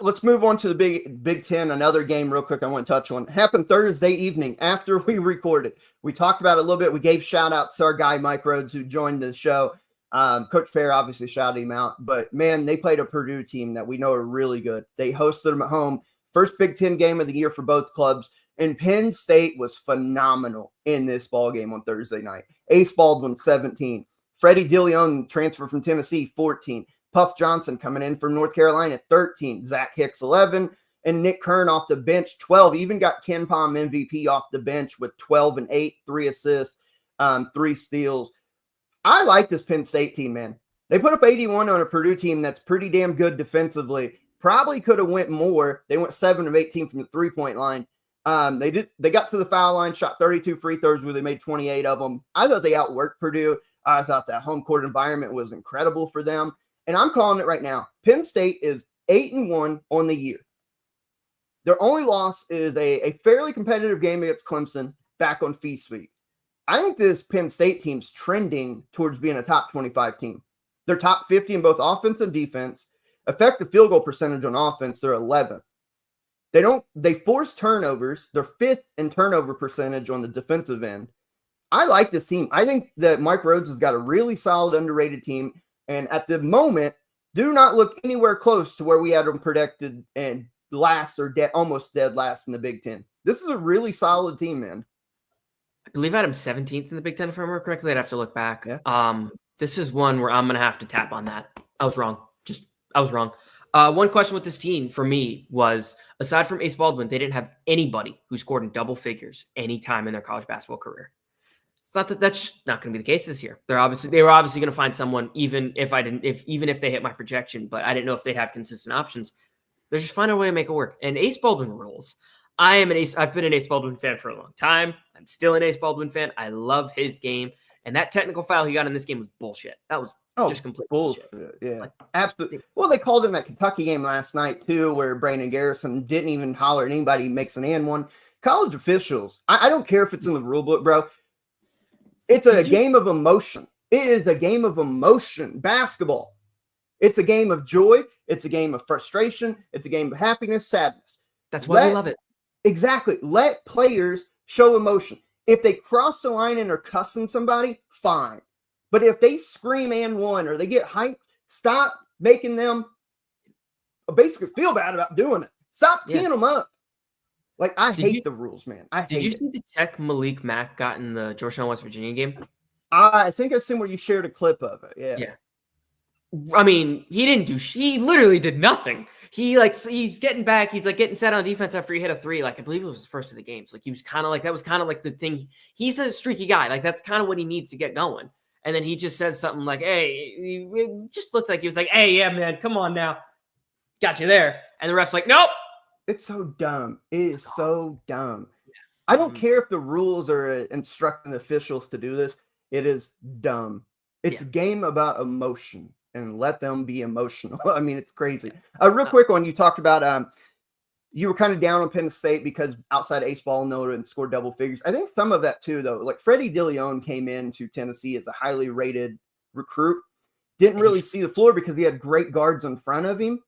Let's move on to the Big Ten. Another game real quick I want to touch on. It happened Thursday evening after we recorded. We talked about it a little bit. We gave shout outs to our guy Mike Rhodes who joined the show. Coach Fair obviously shouted him out. But, man, they played a Purdue team that we know are really good. They hosted them at home. First Big Ten game of the year for both clubs. And Penn State was phenomenal in this ball game on Thursday night. Ace Baldwin, 17. Freddie DeLeon, transfer from Tennessee, 14. Puff Johnson coming in from North Carolina, 13. Zach Hicks, 11. And Nick Kern off the bench, 12. Even got Ken Pom MVP off the bench with 12 and 8, 3 assists, 3 steals. I like this Penn State team, man. They put up 81 on a Purdue team that's pretty damn good defensively. Probably could have went more. They went 7 of 18 from the three-point line. They got to the foul line, shot 32 free throws where they made 28 of them. I thought they outworked Purdue. I thought that home court environment was incredible for them. And I'm calling it right now. Penn State is 8-1 on the year. Their only loss is a fairly competitive game against Clemson back on Feast Week. I think this Penn State team's trending towards being a top 25 team. They're top 50 in both offense and defense. Effective field goal percentage on offense, they're 11th. They force turnovers. They're 5th in turnover percentage on the defensive end. I like this team. I think that Mike Rhodes has got a really solid, underrated team. And at the moment, do not look anywhere close to where we had them predicted and last or almost dead last in the Big Ten. This is a really solid team, man. I believe I had him 17th in the Big Ten, if I remember correctly. I'd have to look back. Yeah. This is one where I'm going to have to tap on that. I was wrong. I was wrong. One question with this team for me was, aside from Ace Baldwin, they didn't have anybody who scored in double figures any time in their college basketball career. It's not that that's not going to be the case this year. They were obviously going to find someone, even if they hit my projection, but I didn't know if they'd have consistent options. They're just finding a way to make it work. And Ace Baldwin rules. I've been an Ace Baldwin fan for a long time. I'm still an Ace Baldwin fan. I love his game. And that technical foul he got in this game was bullshit. That was Oh, just complete bullshit. bullshit. Yeah, Like, absolutely. Well, they called him that Kentucky game last night too, where Brandon Garrison didn't even holler at anybody. He makes an and one. College officials, I don't care if it's in the rule book, bro. It's a game of emotion. It is a game of emotion. Basketball. It's a game of joy. It's a game of frustration. It's a game of happiness, sadness. That's why we love it. Exactly. Let players show emotion. If they cross the line and are cussing somebody, fine. But if they scream and one or they get hyped, stop making them basically feel bad about doing it. Stop teeing them up. Like, I hate the rules, man. Did you see the tech Malik Mack got in the Georgetown West Virginia game? I think I've seen where you shared a clip of it. Yeah. I mean, he didn't do. He literally did nothing. He's getting back. He's like getting set on defense after he hit a three. Like, I believe it was his first of the games. Like, he was kind of like, that was kind of like the thing. He's a streaky guy. Like, that's kind of what he needs to get going. And then he just says something like, "Hey," it just looked like he was like, "Hey, yeah, man, come on now, got you there." And the ref's like, "Nope." It's so dumb. It is so dumb. I don't care if the rules are instructing the officials to do this. It is dumb. It's a game about emotion, and let them be emotional. I mean, it's crazy. A real quick one. You talked about you were kind of down on Penn State because outside ace ball, no, and scored double figures. I think some of that too, though. Like Freddie DeLeon came into Tennessee as a highly rated recruit. Didn't really see the floor because he had great guards in front of him.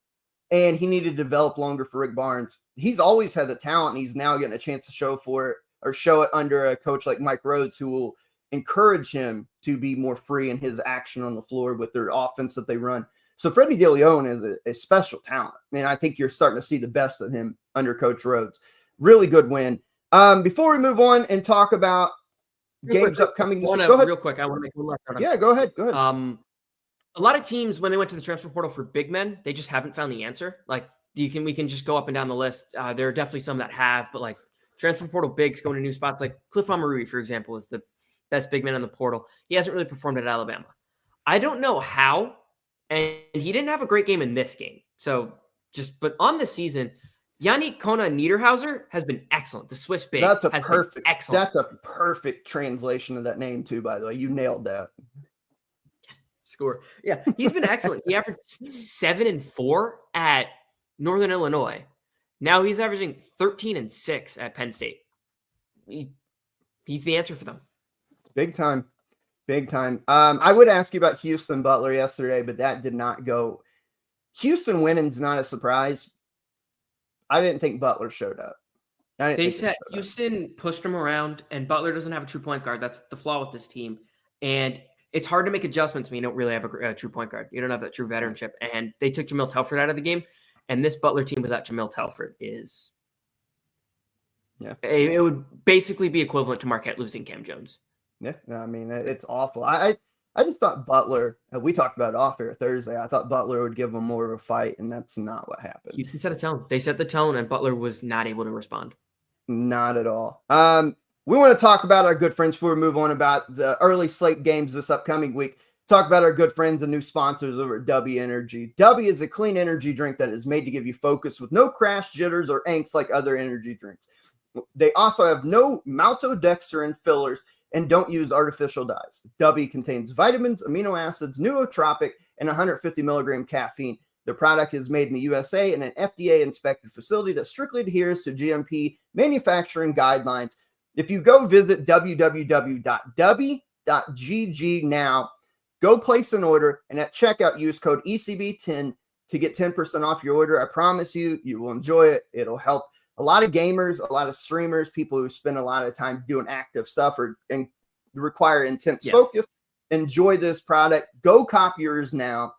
And he needed to develop longer for Rick Barnes. He's always had the talent, and he's now getting a chance to show it under a coach like Mike Rhodes, who will encourage him to be more free in his action on the floor with their offense that they run. So Freddie DeLeon is a special talent. And I think you're starting to see the best of him under Coach Rhodes. Really good win. Before we move on and talk about games upcoming this week, go ahead. Real quick, I want to make one last note. Yeah, go ahead. Go ahead. A lot of teams, when they went to the transfer portal for big men, they just haven't found the answer. Like we can just go up and down the list. There are definitely some that have, but like transfer portal bigs going to new spots. Like Cliff Omarui, for example, is the best big man in the portal. He hasn't really performed at Alabama. I don't know how, and he didn't have a great game in this game. But on this season, Yannick Kona Niederhauser has been excellent. The Swiss big has been excellent. That's a perfect translation of that name too, by the way. You nailed that. Score. Yeah, he's been excellent. He averaged 7 and 4 at Northern Illinois. Now he's averaging 13 and 6 at Penn State. He's the answer for them. Big time. I would ask you about Houston Butler yesterday, but that did not go. Houston winning's not a surprise. I didn't think Butler showed up. They said Houston pushed him around, and Butler doesn't have a true point guard. That's the flaw with this team. And it's hard to make adjustments when you don't really have a true point guard. You don't have that true veteranship. And they took Jamil Telford out of the game. And this Butler team without Jamil Telford is... Yeah. It would basically be equivalent to Marquette losing Cam Jones. Yeah, I mean, it's awful. I just thought Butler, we talked about it off here Thursday, I thought Butler would give them more of a fight, and that's not what happened. Houston set a tone. They set the tone, and Butler was not able to respond. Not at all. We want to talk about our good friends before we move on about the early slate games this upcoming week. Talk about our good friends and new sponsors over at W Energy. W is a clean energy drink that is made to give you focus with no crash, jitters, or angst like other energy drinks. They also have no maltodextrin fillers and don't use artificial dyes. W contains vitamins, amino acids, nootropic, and 150 milligram caffeine. The product is made in the USA in an FDA-inspected facility that strictly adheres to GMP manufacturing guidelines. If you go visit www.w.gg now, go place an order, and at checkout, use code ECB10 to get 10% off your order. I promise you, you will enjoy it. It'll help a lot of gamers, a lot of streamers, people who spend a lot of time doing active stuff and require intense focus. Enjoy this product. Go copy yours now.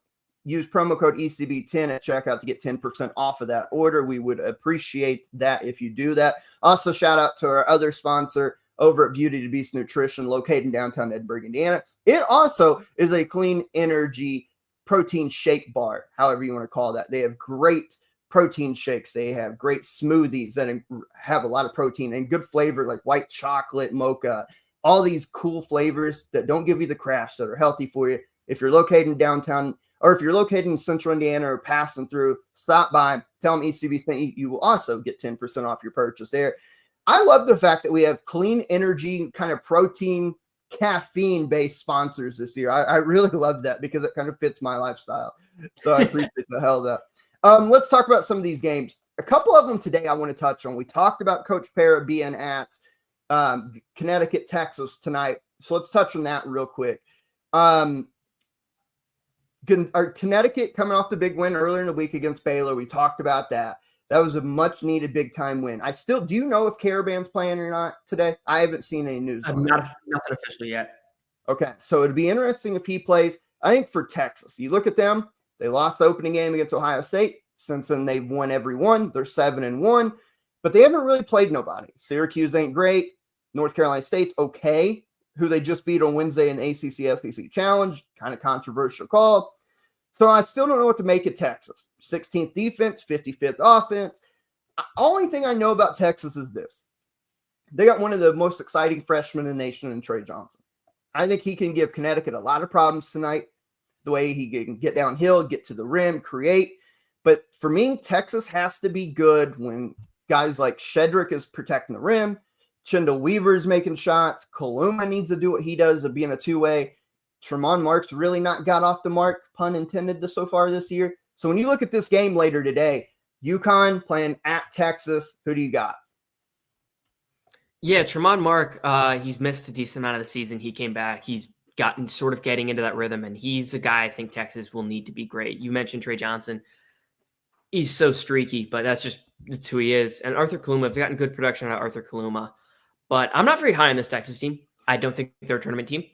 Use promo code ECB10 at checkout to get 10% off of that order. We would appreciate that if you do that. Also, shout out to our other sponsor over at Beauty to Beast Nutrition, located in downtown Edinburgh, Indiana. It also is a clean energy protein shake bar, however you want to call that. They have great protein shakes. They have great smoothies that have a lot of protein and good flavor like white chocolate, mocha, all these cool flavors that don't give you the crash, that are healthy for you. If you're located in downtown, or if you're located in central Indiana or passing through, stop by, tell them ECB sent you. You will also get 10% off your purchase there. I love the fact that we have clean energy kind of protein caffeine-based sponsors this year. I really love that because it kind of fits my lifestyle. So I appreciate the hell of that. Let's talk about some of these games. A couple of them today I want to touch on. We talked about Coach Parra being at Connecticut, Texas tonight. So let's touch on that real quick. Connecticut coming off the big win earlier in the week against Baylor. We talked about that. That was a much needed big time win. Do you know if Caravan's playing or not today? I haven't seen any news. Nothing official yet. Okay. So it'd be interesting if he plays. I think for Texas, you look at them, they lost the opening game against Ohio State. Since then, they've won every one. They're 7-1, but they haven't really played nobody. Syracuse ain't great. North Carolina State's okay, who they just beat on Wednesday in the ACC SEC Challenge. Kind of controversial call. So I still don't know what to make of Texas. 16th defense, 55th offense. Only thing I know about Texas is this. They got one of the most exciting freshmen in the nation in Trey Johnson. I think he can give Connecticut a lot of problems tonight. The way he can get downhill, get to the rim, create. But for me, Texas has to be good when guys like Shedrick is protecting the rim. Chendall Weaver's making shots. Kaluma needs to do what he does of being a two-way. Tremont Marks really not got off the mark, pun intended, so far this year. So when you look at this game later today, UConn playing at Texas, who do you got? Yeah, Tremont Mark, he's missed a decent amount of the season. He came back. He's gotten sort of getting into that rhythm, and he's a guy I think Texas will need to be great. You mentioned Trey Johnson. He's so streaky, but that's who he is. And Arthur Kaluma, I've gotten good production out of Arthur Kaluma. But I'm not very high on this Texas team. I don't think they're a tournament team.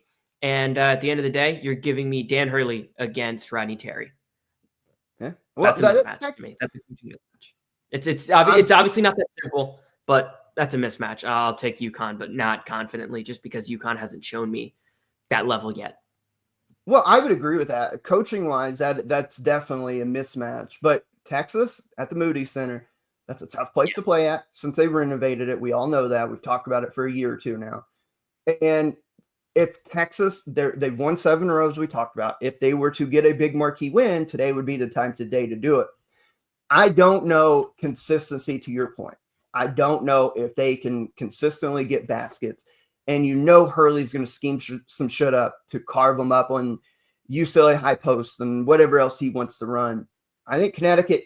And at the end of the day, you're giving me Dan Hurley against Rodney Terry. Yeah, well, that's a mismatch to me. That's a huge mismatch. It's obviously not that simple, but that's a mismatch. I'll take UConn, but not confidently, just because UConn hasn't shown me that level yet. Well, I would agree with that. Coaching-wise, that's definitely a mismatch. But Texas at the Moody Center, that's a tough place to play at since they renovated it. We all know that. We've talked about it for a year or two now. And if Texas, they've won 7 in a row, as we talked about. If they were to get a big marquee win, today would be the time today to do it. I don't know consistency, to your point. I don't know if they can consistently get baskets. And Hurley's going to scheme some shit up to carve them up on UCLA high post and whatever else he wants to run. I think Connecticut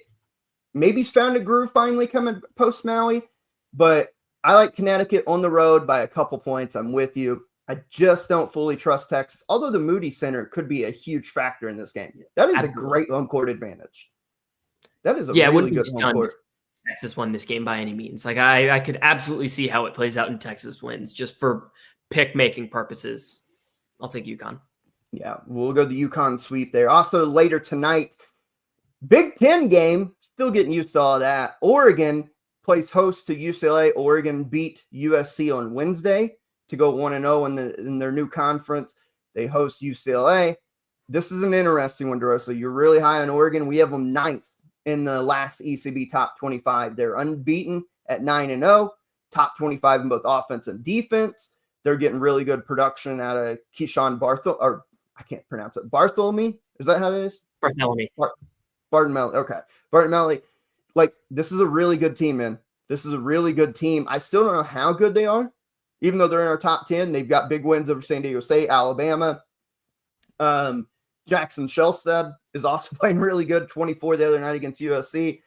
maybe's found a groove finally coming post Maui, but I like Connecticut on the road by a couple points. I'm with you. I just don't fully trust Texas, although the Moody Center could be a huge factor in this game. That is a great home court advantage. That is a really good home court. Texas won this game by any means. Like I could absolutely see how it plays out in Texas wins just for pick-making purposes. I'll take UConn. Yeah, we'll go the UConn sweep there. Also later tonight, Big Ten game, still getting used to all that. Oregon plays host to UCLA. Oregon beat USC on Wednesday to go 1-0 in their new conference. They host UCLA. This is an interesting one, DeRosa. You're really high on Oregon. We have them 9th in the last ECB top 25. They're unbeaten at 9-0, top 25 in both offense and defense. They're getting really good production out of Keyshawn Bartholomew. Is that how it is? Bartholomew. Barton-Melly. Okay. Barton-Melly. Like, this is a really good team, man. This is a really good team. I still don't know how good they are. Even though they're in our top 10, they've got big wins over San Diego State, Alabama. Jackson Shelstad is also playing really good, 24 the other night against USC.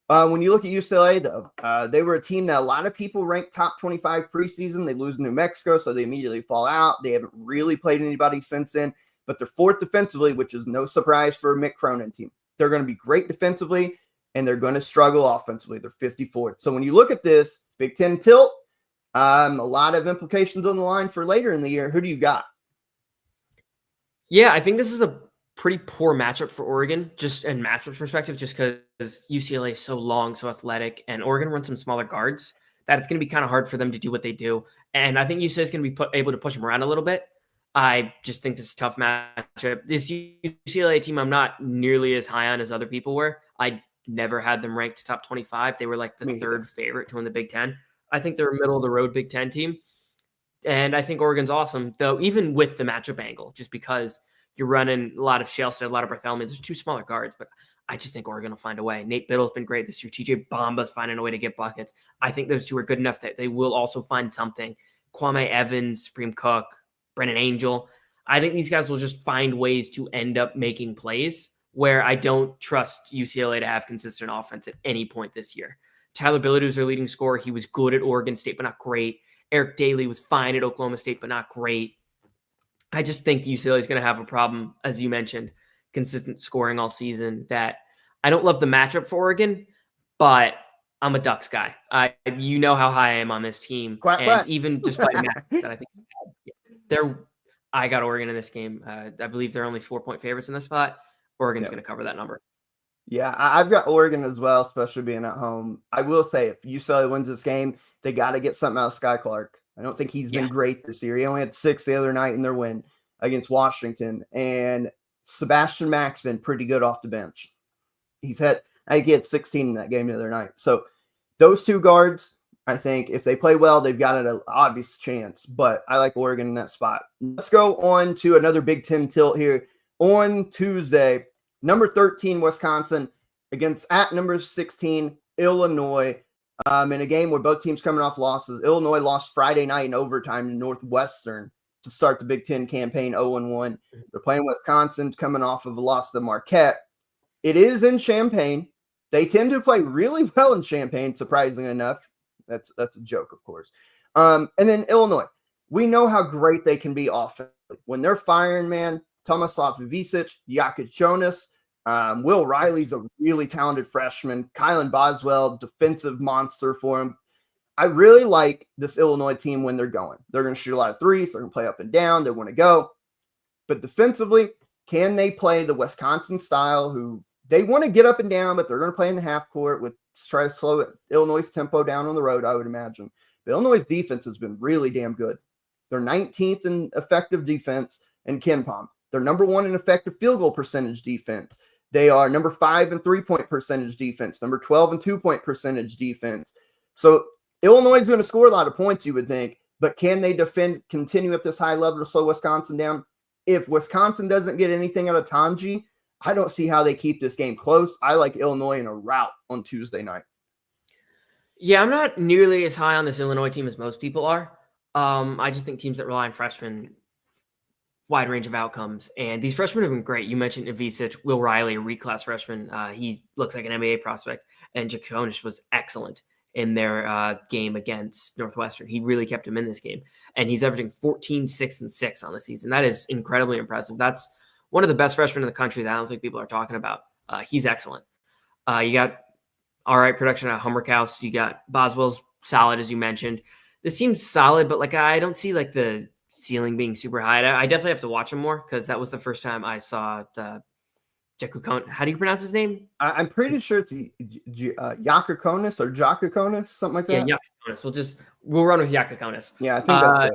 When you look at UCLA, though, they were a team that a lot of people ranked top 25 preseason. They lose to New Mexico, so they immediately fall out. They haven't really played anybody since then, but they're 4th defensively, which is no surprise for a Mick Cronin team. They're going to be great defensively, and they're going to struggle offensively. They're 54th. So when you look at this, Big Ten tilt, a lot of implications on the line for later in the year. Who do you got? Yeah, I think this is a pretty poor matchup for Oregon, just in matchup perspective, just because UCLA is so long, so athletic, and Oregon runs some smaller guards, that it's going to be kind of hard for them to do what they do. And I think UCLA is going to be able to push them around a little bit. I just think this is a tough matchup. This UCLA team, I'm not nearly as high on as other people were. I never had them ranked top 25. They were like the 3rd favorite to win the Big Ten. I think they're a middle-of-the-road Big Ten team. And I think Oregon's awesome, though, even with the matchup angle, just because you're running a lot of Shelstad, a lot of Bartholomew. There's 2 smaller guards, but I just think Oregon will find a way. Nate Biddle's been great this year. TJ Bomba's finding a way to get buckets. I think those 2 are good enough that they will also find something. Kwame Evans, Supreme Cook, Brennan Angel. I think these guys will just find ways to end up making plays where I don't trust UCLA to have consistent offense at any point this year. Tyler Billard was their leading scorer. He was good at Oregon State, but not great. Eric Daly was fine at Oklahoma State, but not great. I just think UCLA is going to have a problem, as you mentioned, consistent scoring all season. That I don't love the matchup for Oregon, but I'm a Ducks guy. You know how high I am on this team, Quack, and quack. even despite a matchup that I think is bad, I got Oregon in this game. I believe they're only 4-point favorites in this spot. Oregon's going to cover that number. Yeah, I've got Oregon as well, especially being at home. I will say, if UCLA wins this game, they got to get something out of Sky Clark. I don't think he's been great this year. He only had 6 the other night in their win against Washington. And Sebastian Mack's been pretty good off the bench. He had 16 in that game the other night. So those two guards, I think if they play well, they've got an obvious chance. But I like Oregon in that spot. Let's go on to another Big Ten tilt here. On Tuesday, number 13, Wisconsin against at number 16, Illinois. In a game where both teams coming off losses. Illinois lost Friday night in overtime to Northwestern to start the Big Ten campaign 0-1. They're playing Wisconsin coming off of a loss to Marquette. It is in Champaign. They tend to play really well in Champaign, surprisingly enough. That's a joke, of course. And then Illinois. We know how great they can be offensively. When they're firing, man, Tomislav Ivicic, Jakub Jonas, Will Riley's a really talented freshman. Kylan Boswell, defensive monster for him. I really like this Illinois team when they're going. They're going to shoot a lot of threes. They're going to play up and down. They want to go. But defensively, can they play the Wisconsin style who they want to get up and down, but they're going to play in the half court with try to slow Illinois' tempo down on the road, I would imagine. But Illinois' defense has been really damn good. They're 19th in effective defense in KenPom. They're number 1 in effective field goal percentage defense. They are number 5 in 3-point percentage defense, number 12 in 2-point percentage defense. So Illinois is going to score a lot of points, you would think, but can they continue at this high level to slow Wisconsin down? If Wisconsin doesn't get anything out of Tanji, I don't see how they keep this game close. I like Illinois in a rout on Tuesday night. Yeah, I'm not nearly as high on this Illinois team as most people are. I just think teams that rely on freshmen, wide range of outcomes. And these freshmen have been great. You mentioned Ivicic, Will Riley, a reclass freshman. He looks like an NBA prospect. And Jakonic was excellent in their game against Northwestern. He really kept him in this game. And he's averaging 14, 6, and 6 on the season. That is incredibly impressive. That's one of the best freshmen in the country that I don't think people are talking about. He's excellent. You got all right production at Hummerkaus. You got Boswell's solid, as you mentioned. This seems solid, but I don't see the ceiling being super high. I definitely have to watch him more because that was the first time I saw Jakub. How do you pronounce his name? I'm pretty sure it's Yakukonis or Jakukonis, something like that. Yeah, Yakukonis. We'll run with Yakukonis. Yeah, I think that's right.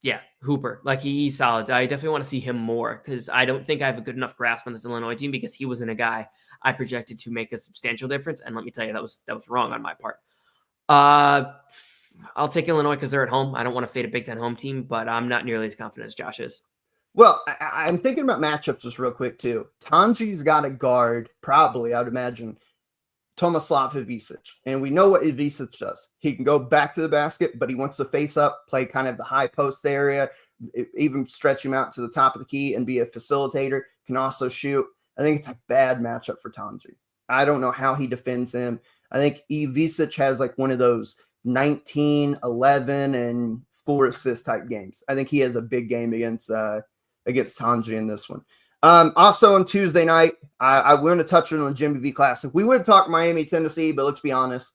Yeah, Hooper. He's solid. I definitely want to see him more because I don't think I have a good enough grasp on this Illinois team because he wasn't a guy I projected to make a substantial difference. And let me tell you, that was wrong on my part. I'll take Illinois because they're at home. I don't want to fade a Big Ten home team, but I'm not nearly as confident as Josh is. Well, I'm thinking about matchups just real quick, too. Tanji's got a guard, probably, I would imagine, Tomislav Ivicic. And we know what Ivicic does. He can go back to the basket, but he wants to face up, play kind of the high post area, even stretch him out to the top of the key and be a facilitator, can also shoot. I think it's a bad matchup for Tanji. I don't know how he defends him. I think Ivicic has one of those 19, 11, and 4 assist type games. I think he has a big game against Tanji in this one. Also on Tuesday night, I want to touch on the Jimmy V Classic. We would have talked Miami, Tennessee, but let's be honest.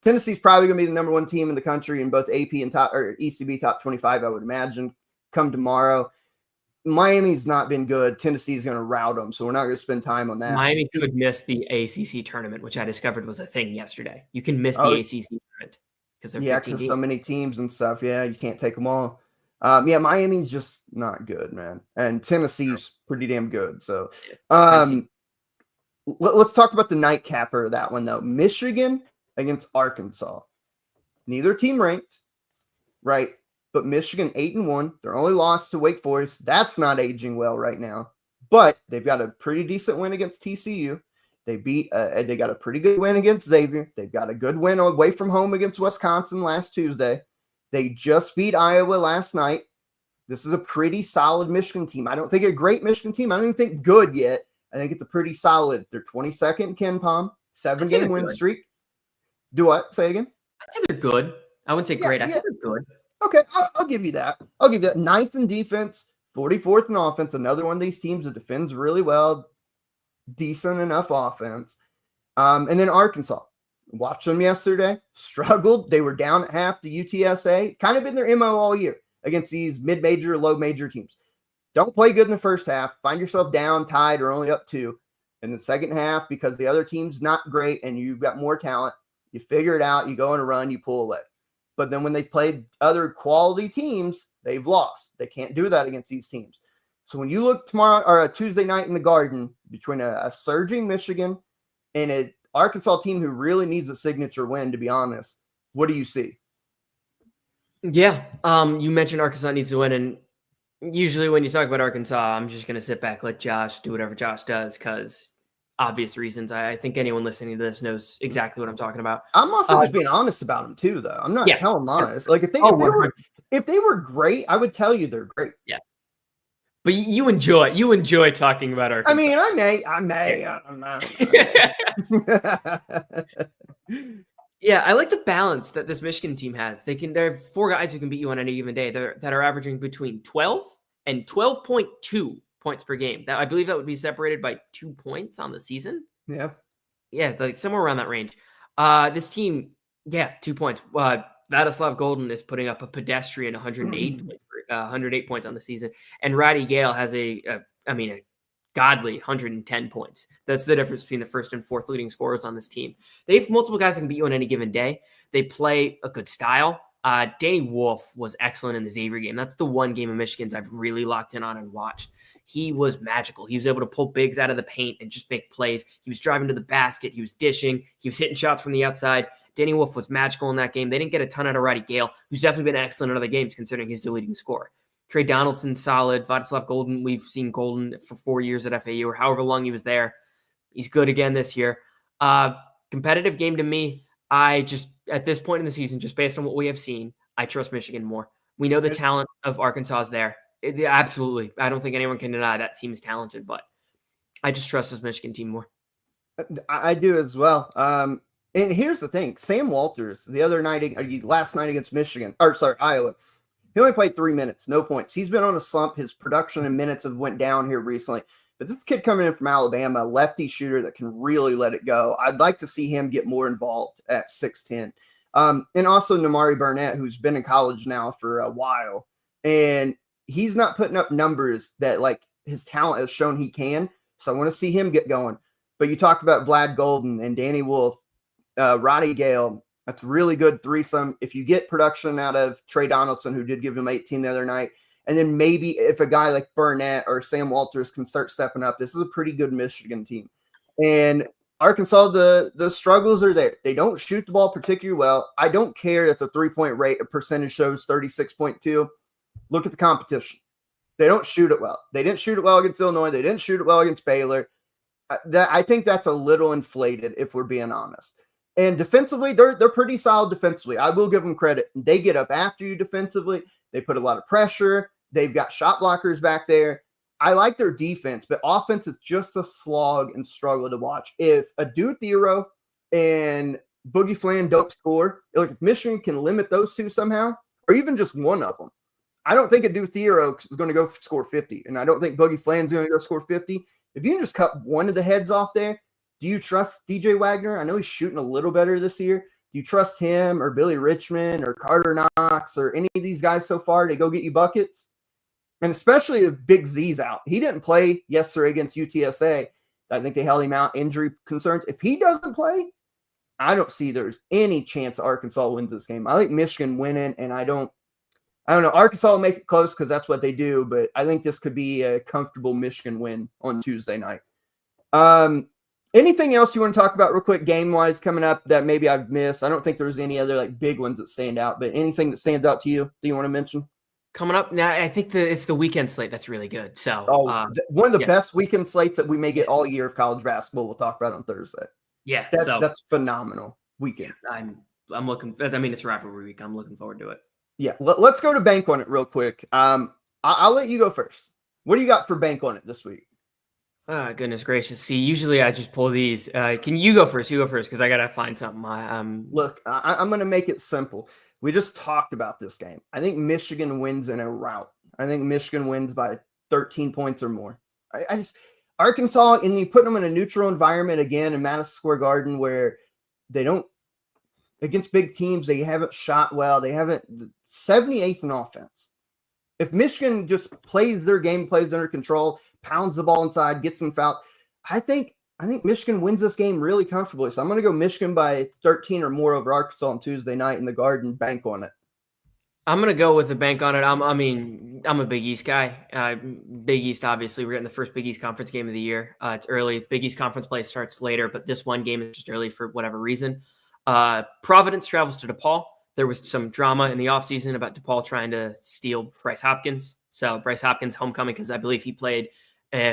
Tennessee's probably going to be the number 1 team in the country in both AP and ECB top 25, I would imagine, come tomorrow. Miami's not been good. Tennessee's going to rout them, so we're not going to spend time on that. Miami could miss the ACC tournament, which I discovered was a thing yesterday. You can miss the ACC tournament because they're 15 because so many teams and stuff. Yeah, you can't take them all. Miami's just not good, man, and Tennessee's pretty damn good. So, let's talk about the nightcapper of that one though. Michigan against Arkansas. Neither team ranked, right? But Michigan 8-1. Their only loss to Wake Forest. That's not aging well right now. But they've got a pretty decent win against TCU. They got a pretty good win against Xavier. They've got a good win away from home against Wisconsin last Tuesday. They just beat Iowa last night. This is a pretty solid Michigan team. I don't think a great Michigan team. I don't even think good yet. I think it's a pretty solid. They're 22nd in Ken Palm, 7-game win streak. Do what? Say again? I'd say they're good. I wouldn't say great. I'd say they're good. Okay, I'll give you that. I'll give you that. 9th in defense, 44th in offense. Another one of these teams that defends really well, decent enough offense. And then Arkansas. Watched them yesterday. Struggled. They were down at half to UTSA. Kind of been their MO all year against these mid-major, low-major teams. Don't play good in the first half. Find yourself down, tied, or only up 2. In the second half, because the other team's not great and you've got more talent, you figure it out, you go on a run, you pull away. But then when they've played other quality teams, they've lost. They can't do that against these teams. So when you look tomorrow or a Tuesday night in the Garden between a surging Michigan and an Arkansas team who really needs a signature win, to be honest, what do you see? Yeah. You mentioned Arkansas needs to win, and usually when you talk about Arkansas, I'm just going to sit back, let Josh do whatever Josh does, because obvious reasons. I think anyone listening to this knows exactly what I'm talking about. I'm also just being honest about them too, though. I'm not telling lies. Like if they were great, I would tell you they're great. Yeah. But you enjoy talking about Arkansas. I mean, I may. Yeah, I like the balance that this Michigan team has. There are 4 guys who can beat you on any given day that are averaging between 12 and 12.2 points per game. That I believe that would be separated by 2 points on the season. Yeah, like somewhere around that range. This team, 2 points. Vladislav Golden is putting up a pedestrian 108 points on the season, and Roddy Gale has a godly 110 points. That's the difference between the first and fourth leading scorers on this team. They have multiple guys that can beat you on any given day. They play a good style. Danny Wolf was excellent in the Xavier game. That's the one game of Michigan's I've really locked in on and watched. He was magical. He was able to pull bigs out of the paint and just make plays. He was driving to the basket. He was dishing. He was hitting shots from the outside. Danny Wolf was magical in that game. They didn't get a ton out of Roddy Gale, who's definitely been excellent in other games considering he's the leading scorer. Trey Donaldson's solid. Vladislav Golden, we've seen Golden for 4 years at FAU or however long he was there. He's good again this year. Competitive game to me. I just, at this point in the season, just based on what we have seen, I trust Michigan more. We know the talent of Arkansas is there. Absolutely. I don't think anyone can deny that team is talented, but I just trust this Michigan team more. I do as well. And here's the thing. Sam Walters, last night against Iowa, he only played 3 minutes, no points. He's been on a slump. His production and minutes have went down here recently. But this kid coming in from Alabama, lefty shooter that can really let it go. I'd like to see him get more involved at 6'10". And also Namari Burnett, who's been in college now for a while. And he's not putting up numbers that like his talent has shown he can. So I want to see him get going. But you talked about Vlad Golden and Danny Wolf, Roddy Gale. That's a really good threesome. If you get production out of Trey Donaldson, who did give him 18 the other night, and then maybe if a guy like Burnett or Sam Walters can start stepping up, this is a pretty good Michigan team. And Arkansas, the struggles are there. They don't shoot the ball particularly well. I don't care if the 3-point rate of percentage shows 36.2. Look at the competition. They don't shoot it well. They didn't shoot it well against Illinois. They didn't shoot it well against Baylor. I think that's a little inflated if we're being honest. And defensively, they're pretty solid defensively. I will give them credit. They get up after you defensively. They put a lot of pressure. They've got shot blockers back there. I like their defense, but offense is just a slog and struggle to watch. If Adu Theoro and Boogie Flan don't score, like if Michigan can limit those two somehow, or even just one of them, I don't think Adu Theoro is going to go score 50, and I don't think Boogie Flan's going to go score 50. If you can just cut one of the heads off there, do you trust DJ Wagner? I know he's shooting a little better this year. Do you trust him or Billy Richmond or Carter Knox or any of these guys so far to go get you buckets? And especially if Big Z's out. He didn't play yesterday against UTSA. I think they held him out, injury concerns. If he doesn't play, I don't see there's any chance Arkansas wins this game. I think Michigan winning, and I don't know. Arkansas will make it close because that's what they do, but I think this could be a comfortable Michigan win on Tuesday night. Anything else you want to talk about real quick game-wise coming up that maybe I've missed? I don't think there's any other like big ones that stand out, but anything that stands out to you that you want to mention? Coming up now, I think it's the weekend slate that's really good. So, one of the best weekend slates that we may get all year of college basketball. We'll talk about on Thursday. Yeah, that's phenomenal weekend. I'm looking. I mean, it's rivalry week. I'm looking forward to it. Yeah, let's go to bank on it real quick. I'll let you go first. What do you got for bank on it this week? Oh, goodness gracious. See, usually I just pull these. Can you go first? You go first because I got to find something. Look, I'm going to make it simple. We just talked about this game. I think Michigan wins in a rout. I think Michigan wins by 13 points or more. I just Arkansas, and you put them in a neutral environment again in Madison Square Garden where they don't against big teams. They haven't shot well. They haven't 78th in offense. If Michigan just plays their game, plays under control, pounds the ball inside, gets them fouled, I think Michigan wins this game really comfortably. So I'm going to go Michigan by 13 or more over Arkansas on Tuesday night in the Garden. Bank on it. I'm going to go with the bank on it. I'm a Big East guy. Big East, obviously, we're getting the first Big East Conference game of the year. It's early. Big East Conference play starts later, but this one game is just early for whatever reason. Providence travels to DePaul. There was some drama in the offseason about DePaul trying to steal Bryce Hopkins. So Bryce Hopkins homecoming because I believe he played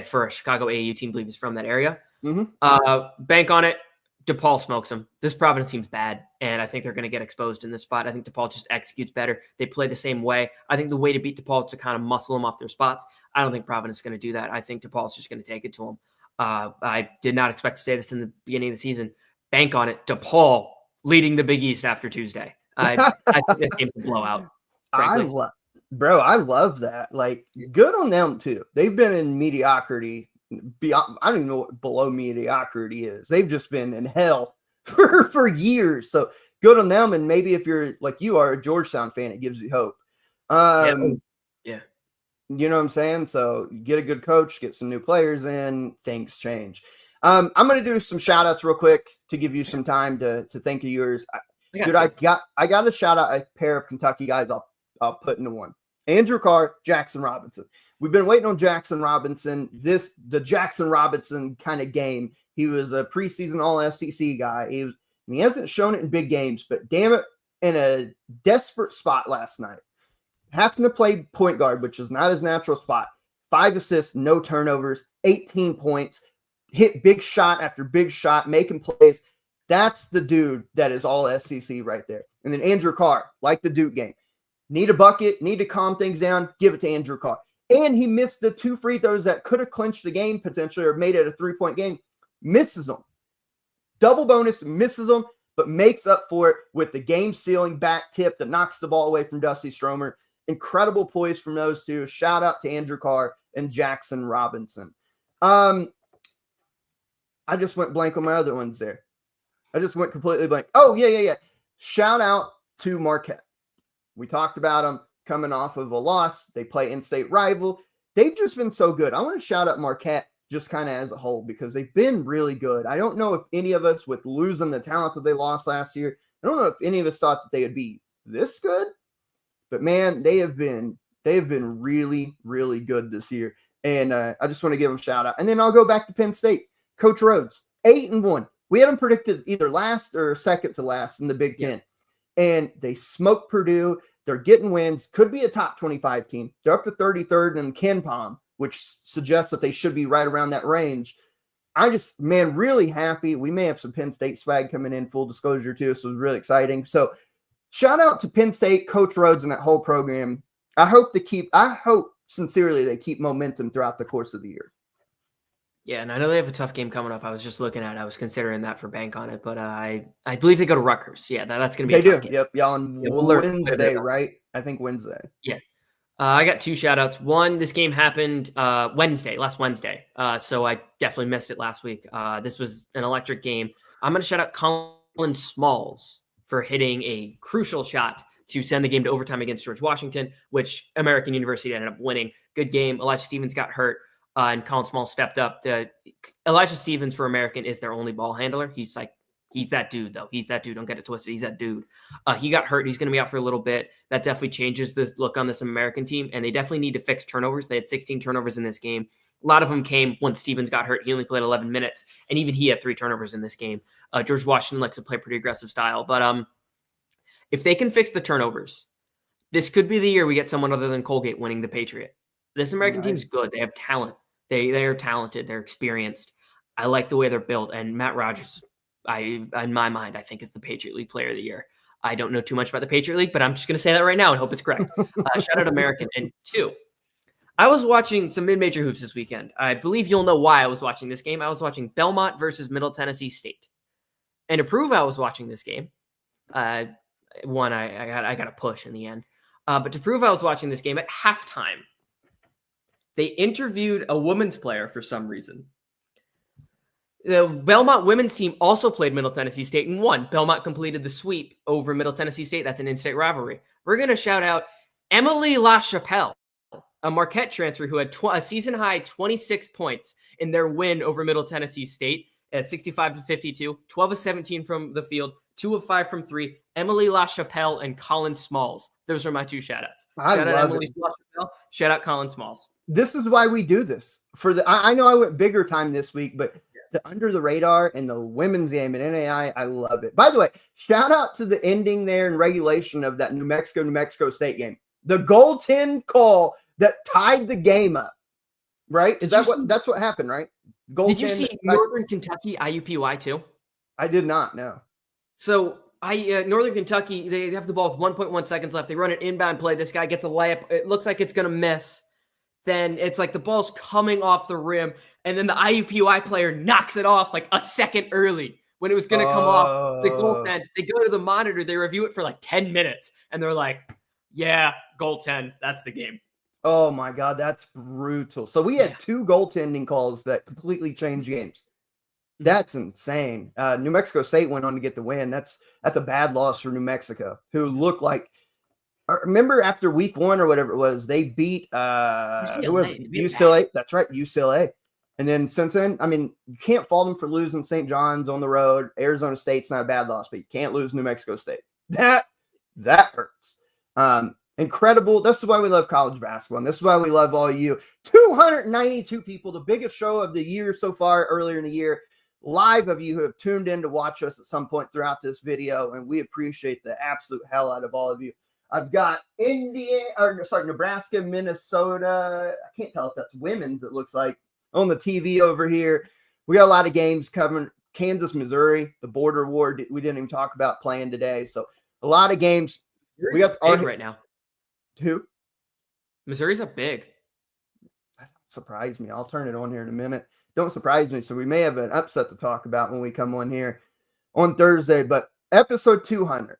for a Chicago AAU team. I believe he's from that area. Mm-hmm. Bank on it. DePaul smokes them. This Providence team's bad, and I think they're going to get exposed in this spot. I think DePaul just executes better. They play the same way. I think the way to beat DePaul is to kind of muscle them off their spots. I don't think Providence is going to do that. I think DePaul's just going to take it to them. I did not expect to say this in the beginning of the season. Bank on it. DePaul leading the Big East after Tuesday. I think this game's a blowout. Frankly. I love that. Like, good on them too. They've been in mediocrity. Beyond, I don't even know what below mediocrity is. They've just been in hell for years. So good on them. And maybe if you're like you are a Georgetown fan, it gives you hope. Yeah. You know what I'm saying? So you get a good coach, get some new players in, things change. I'm going to do some shout outs real quick to give you some time to think of yours. I got to shout out a pair of Kentucky guys I'll put into one. Andrew Carr, Jackson Robinson. We've been waiting on Jackson Robinson. The Jackson Robinson kind of game. He was a preseason All-SEC guy. He hasn't shown it in big games, but damn it, in a desperate spot last night. Having to play point guard, which is not his natural spot. 5 assists, no turnovers, 18 points, hit big shot after big shot, making plays. That's the dude that is All-SEC right there. And then Andrew Carr, like the Duke game. Need a bucket, need to calm things down, give it to Andrew Carr. And he missed the 2 free throws that could have clinched the game potentially or made it a 3-point game. Misses them. Double bonus, misses them, but makes up for it with the game-sealing back tip that knocks the ball away from Dusty Stromer. Incredible poise from those two. Shout out to Andrew Carr and Jackson Robinson. I just went blank on my other ones there. I just went completely blank. Oh, yeah. Shout out to Marquette. We talked about them coming off of a loss. They play in-state rival. They've just been so good. I want to shout out Marquette just kind of as a whole because they've been really good. I don't know if any of us, with losing the talent that they lost last year, I don't know if any of us thought that they would be this good. But, man, they have been really, really good this year. And I just want to give them a shout out. And then I'll go back to Penn State. Coach Rhodes, 8-1. We had them predicted either last or second to last in the Big Ten. And they smoked Purdue. They're getting wins. Could be a top 25 team. They're up to 33rd in KenPom, which suggests that they should be right around that range. Really happy. We may have some Penn State swag coming in, full disclosure too. So it's really exciting. So shout out to Penn State, Coach Rhodes, and that whole program. I hope sincerely they keep momentum throughout the course of the year. Yeah, and I know they have a tough game coming up. I was just looking at it. I was considering that for bank on it, but I believe they go to Rutgers. Yeah, that's going to be a tough game. Yep. Yeah, on Wednesday, right? I think Wednesday. Yeah. I got 2 shout-outs. One, this game happened last Wednesday. So I definitely missed it last week. This was an electric game. I'm going to shout out Colin Smalls for hitting a crucial shot to send the game to overtime against George Washington, which American University ended up winning. Good game. Elijah Stevens got hurt. And Colin Smalls stepped up. Elijah Stevens for American is their only ball handler. He's that dude, though. He's that dude. Don't get it twisted. He's that dude. He got hurt. He's going to be out for a little bit. That definitely changes the look on this American team, and they definitely need to fix turnovers. They had 16 turnovers in this game. A lot of them came when Stevens got hurt. He only played 11 minutes, and even he had 3 turnovers in this game. George Washington likes to play pretty aggressive style, but if they can fix the turnovers, this could be the year we get someone other than Colgate winning the Patriot. This American team's good. They have talent. They are talented. They're experienced. I like the way they're built. And Matt Rogers, in my mind, I think is the Patriot League Player of the Year. I don't know too much about the Patriot League, but I'm just going to say that right now and hope it's correct. Shout out American. And 2, I was watching some mid-major hoops this weekend. I believe you'll know why I was watching this game. I was watching Belmont versus Middle Tennessee State. And to prove I was watching this game, I got a push in the end. But to prove I was watching this game, at halftime, they interviewed a women's player for some reason. The Belmont women's team also played Middle Tennessee State and won. Belmont completed the sweep over Middle Tennessee State. That's an in-state rivalry. We're going to shout out Emily LaChapelle, a Marquette transfer who had a season-high 26 points in their win over Middle Tennessee State at 65-52, 12 of 17 from the field, 2 of 5 from 3. Emily LaChapelle and Colin Smalls. Those are my two shout-outs. Shout out Emily LaChapelle. Shout out Colin Smalls. This is why we do this. I know I went bigger time this week, but the under the radar and the women's game and NAI, I love it. By the way, shout out to the ending there in regulation of that New Mexico State game. The goaltend call that tied the game up, right? That's what happened, right? Did you see Northern Kentucky IUPUI too? I did not, no. So Northern Kentucky, they have the ball with 1.1 seconds left. They run an inbound play. This guy gets a layup. It looks like it's going to miss. Then it's like the ball's coming off the rim, and then the IUPUI player knocks it off like a second early when it was going to come off the goaltend. They go to the monitor. They review it for like 10 minutes, and they're like, yeah, goaltend. That's the game. Oh, my God. That's brutal. So we had 2 goaltending calls that completely changed games. That's insane. New Mexico State went on to get the win. That's a bad loss for New Mexico, who looked like – remember after week 1 or whatever it was, they beat UCLA. That's right, UCLA. And then since then, I mean, you can't fault them for losing St. John's on the road. Arizona State's not a bad loss, but you can't lose New Mexico State. That hurts. Incredible. This is why we love college basketball. And this is why we love all you. 292 people, the biggest show of the year so far earlier in the year. Live of you who have tuned in to watch us at some point throughout this video. And we appreciate the absolute hell out of all of you. I've got Nebraska, Minnesota. I can't tell if that's women's, it looks like, on the TV over here. We got a lot of games covering. Kansas, Missouri, the border war. We didn't even talk about playing today. So a lot of games. Missouri's we got big right now. Who? Missouri's up big. That surprised me. I'll turn it on here in a minute. Don't surprise me. So we may have an upset to talk about when we come on here on Thursday. But episode 200,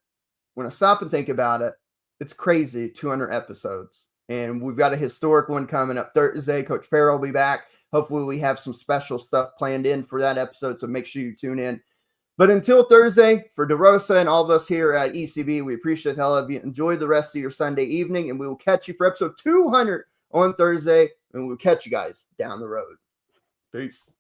when I stop and think about it, it's crazy, 200 episodes. And we've got a historic one coming up Thursday. Coach Farrell will be back. Hopefully we have some special stuff planned in for that episode, so make sure you tune in. But until Thursday, for DeRosa and all of us here at ECB, we appreciate the hell of you. Enjoy the rest of your Sunday evening, and we will catch you for episode 200 on Thursday, and we'll catch you guys down the road. Peace.